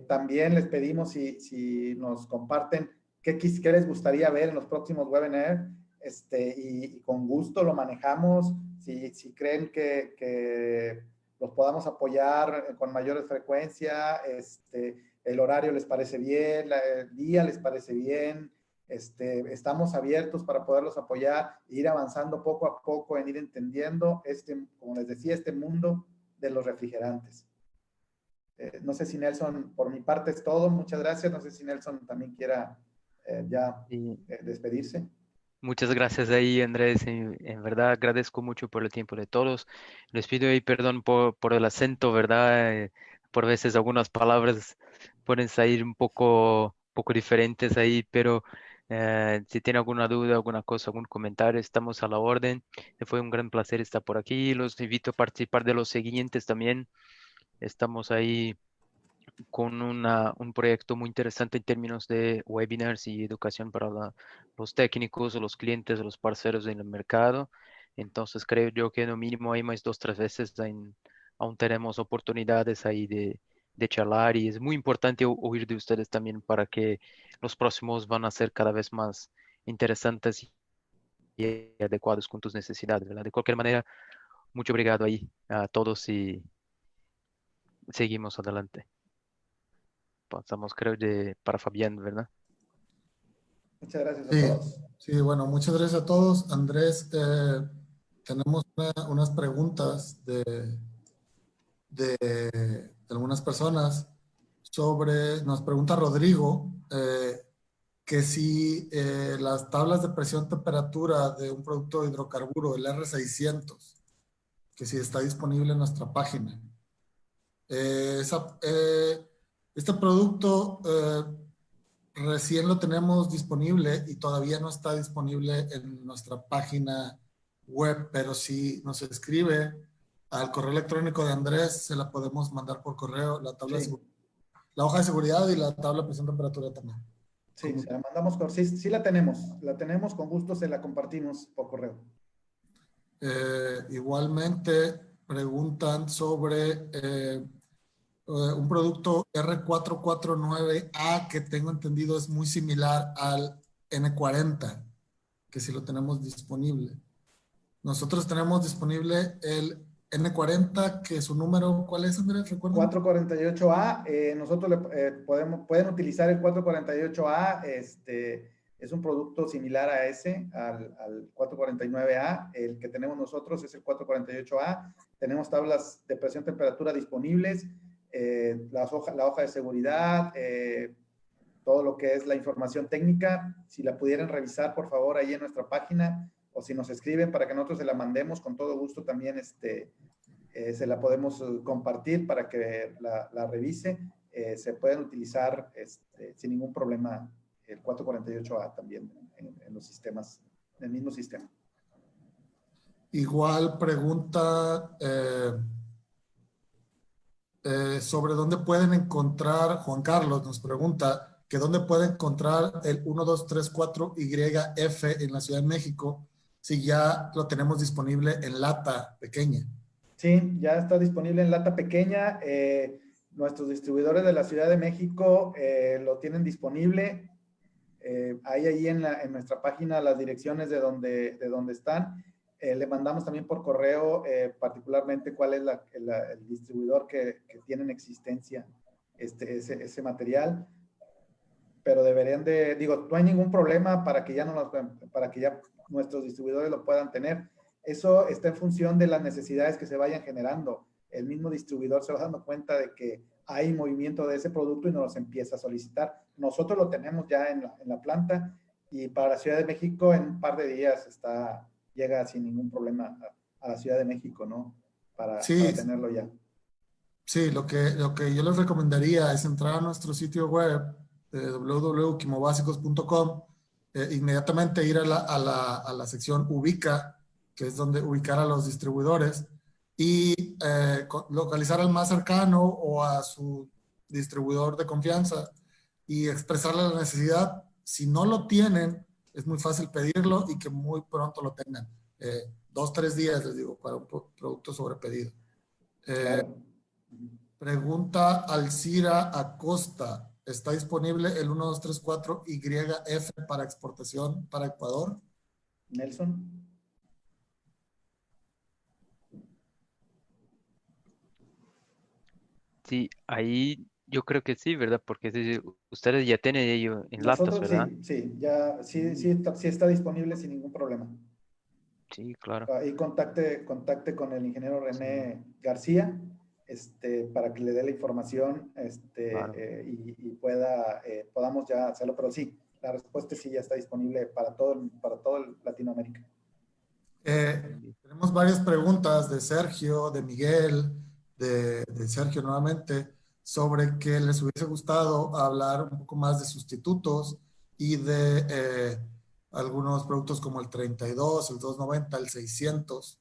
También les pedimos si nos comparten qué les gustaría ver en los próximos webinars, y con gusto lo manejamos. Si creen que los podamos apoyar con mayor frecuencia, el horario les parece bien, el día les parece bien, estamos abiertos para poderlos apoyar e ir avanzando poco a poco en ir entendiendo como les decía, este mundo de los refrigerantes. No sé si Nelson, por mi parte es todo, muchas gracias. No sé si Nelson también quiera despedirse. Muchas gracias ahí, Andrés. En verdad agradezco mucho por el tiempo de todos. Les pido ahí perdón por el acento, ¿verdad? Por veces algunas palabras pueden salir un poco diferentes ahí, pero si tienen alguna duda, alguna cosa, algún comentario, estamos a la orden. Fue un gran placer estar por aquí. Los invito a participar de los siguientes también. Estamos ahí con un proyecto muy interesante en términos de webinars y educación para los técnicos, los clientes, los parceros en el mercado. Entonces creo yo que no mínimo hay más 2, 3 veces aún tenemos oportunidades ahí de charlar, y es muy importante oír de ustedes también para que los próximos van a ser cada vez más interesantes y adecuados con tus necesidades, ¿verdad? De cualquier manera, mucho obrigado ahí a todos y seguimos adelante. Pasamos, creo, para Fabián, ¿verdad? Muchas gracias a todos. Sí, bueno, muchas gracias a todos. Andrés, tenemos unas preguntas de algunas personas nos pregunta Rodrigo, que si las tablas de presión-temperatura de un producto de hidrocarburo, el R600, que si está disponible en nuestra página. Este producto recién lo tenemos disponible y todavía no está disponible en nuestra página web, pero si nos escribe al correo electrónico de Andrés, se la podemos mandar por correo, la tabla de la hoja de seguridad y la tabla de presión-temperatura también. Sí, se la mandamos, sí la tenemos, con gusto se la compartimos por correo. Igualmente preguntan sobre un producto R449A que tengo entendido es muy similar al N40, que si lo tenemos disponible. Nosotros tenemos disponible el N40, que su número, ¿cuál es, Andrés? ¿Recuerdan? 448A, nosotros pueden utilizar el 448A, es un producto similar a al 449A, el que tenemos nosotros es el 448A, tenemos tablas de presión-temperatura disponibles, la hoja de seguridad, todo lo que es la información técnica. Si la pudieran revisar, por favor, ahí en nuestra página, o si nos escriben para que nosotros se la mandemos, con todo gusto también se la podemos compartir para que la revise. Se pueden utilizar sin ningún problema el 448A también en los sistemas, en el mismo sistema. Igual pregunta sobre dónde pueden encontrar, Juan Carlos nos pregunta que dónde puede encontrar el 1234YF en la Ciudad de México si ya lo tenemos disponible en lata pequeña. Sí, ya está disponible en lata pequeña. Nuestros distribuidores de la Ciudad de México lo tienen disponible. Hay ahí en nuestra página las direcciones de donde están. Le mandamos también por correo particularmente cuál es el distribuidor que tiene en existencia ese material. Pero deberían no hay ningún problema para que ya nuestros distribuidores lo puedan tener. Eso está en función de las necesidades que se vayan generando. El mismo distribuidor se va dando cuenta de que hay movimiento de ese producto y nos los empieza a solicitar. Nosotros lo tenemos ya en la planta y para la Ciudad de México en un par de días llega sin ningún problema a la Ciudad de México, ¿no? Para tenerlo ya. Sí, lo que yo les recomendaría es entrar a nuestro sitio web www.quimovásicos.com, inmediatamente ir a la sección Ubica, que es donde ubicar a los distribuidores, y localizar al más cercano o a su distribuidor de confianza y expresarle la necesidad. Si no lo tienen, es muy fácil pedirlo y que muy pronto lo tengan. 2-3 días, les digo, para un producto sobre pedido. Claro. Pregunta Alcira Acosta. ¿Está disponible el 1234YF para exportación para Ecuador? Nelson. Sí, ahí yo creo que sí, ¿verdad? Porque ustedes ya tienen ello en latas, ¿verdad? Sí, sí está disponible sin ningún problema. Sí, claro. Ahí contacte con el ingeniero René García para que le dé la información Claro. y podamos ya hacerlo. Pero sí, la respuesta sí ya está disponible para todo Latinoamérica. Tenemos varias preguntas de Sergio, de Miguel, de Sergio nuevamente, sobre que les hubiese gustado hablar un poco más de sustitutos y de algunos productos como el 32, el 290, el 600.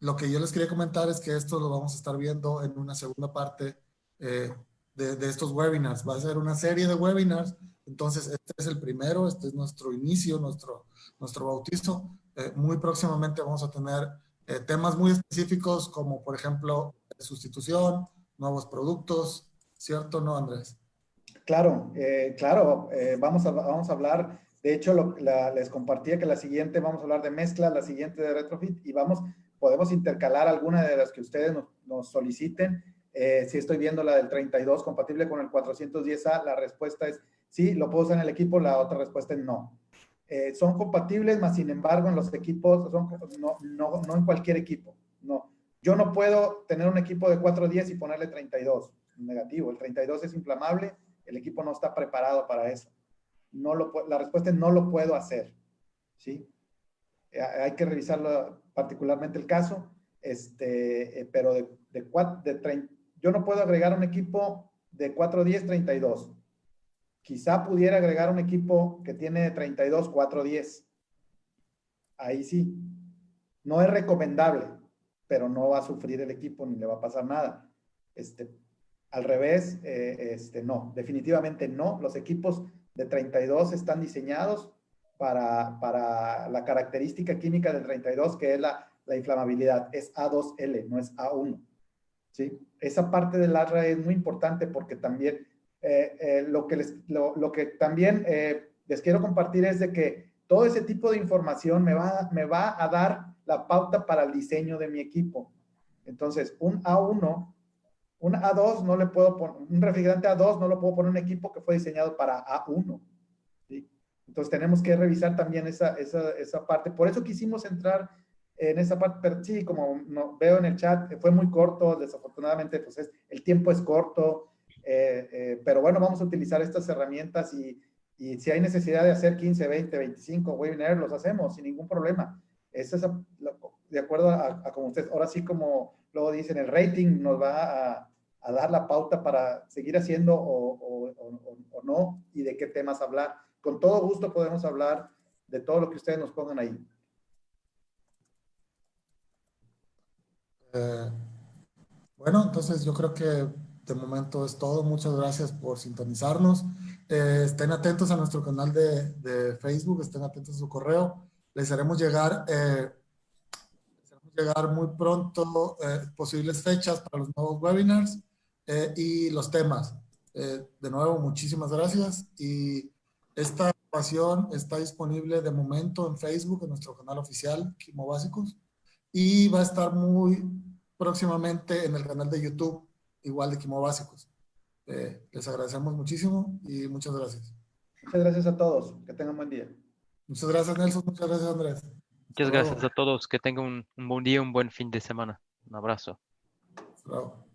Lo que yo les quería comentar es que esto lo vamos a estar viendo en una segunda parte de estos webinars. Va a ser una serie de webinars. Entonces, este es el primero, este es nuestro inicio, nuestro bautizo. Muy próximamente vamos a tener temas muy específicos como, por ejemplo, sustitución, nuevos productos, ¿cierto o no, Andrés? Claro, vamos a hablar, de hecho, les compartía que la siguiente vamos a hablar de mezcla, la siguiente de retrofit, y podemos intercalar alguna de las que ustedes nos soliciten. Si estoy viendo la del 32 compatible con el 410A, la respuesta es sí, lo puedo usar en el equipo, la otra respuesta es no. Son compatibles, mas sin embargo en los equipos, no en cualquier equipo, no. Yo no puedo tener un equipo de 410 y ponerle 32, negativo, el 32 es inflamable, el equipo no está preparado para eso. La respuesta es no lo puedo hacer, ¿sí? Hay que revisarlo particularmente el caso, pero yo no puedo agregar un equipo de 410, 32. Quizá pudiera agregar un equipo que tiene 32, 410. Ahí sí. No es recomendable, pero no va a sufrir el equipo ni le va a pasar nada. Al revés, no. Definitivamente no. Los equipos de 32 están diseñados para la característica química del 32, que es la inflamabilidad. Es A2L, no es A1. ¿Sí? Esa parte del ARRA es muy importante porque también lo que también les quiero compartir es de que todo ese tipo de información me va a dar la pauta para el diseño de mi equipo. Entonces, un A1, un A2 no le puedo poner, un refrigerante A2 no lo puedo poner en un equipo que fue diseñado para A1. ¿Sí? Entonces, tenemos que revisar también esa parte. Por eso quisimos entrar en esa parte, pero sí, como veo en el chat, fue muy corto, desafortunadamente, pues el tiempo es corto. pero bueno, vamos a utilizar estas herramientas y si hay necesidad de hacer 15, 20, 25 webinars, los hacemos sin ningún problema. Eso es de acuerdo a como ustedes, ahora sí como luego dicen, el rating nos va a dar la pauta para seguir haciendo o no, y de qué temas hablar. Con todo gusto podemos hablar de todo lo que ustedes nos pongan ahí. Bueno, entonces yo creo que de momento es todo. Muchas gracias por sintonizarnos. Estén atentos a nuestro canal de Facebook, estén atentos a su correo. Les haremos llegar muy pronto posibles fechas para los nuevos webinars y los temas. De nuevo, muchísimas gracias. Y esta grabación está disponible de momento en Facebook, en nuestro canal oficial, Quimo Básicos. Y va a estar muy próximamente en el canal de YouTube, igual de Quimo Básicos. Les agradecemos muchísimo y muchas gracias. Muchas gracias a todos. Que tengan buen día. Muchas gracias, Nelson. Muchas gracias, Andrés. Muchas gracias a todos. Que tengan un buen día, un buen fin de semana. Un abrazo. Hasta luego.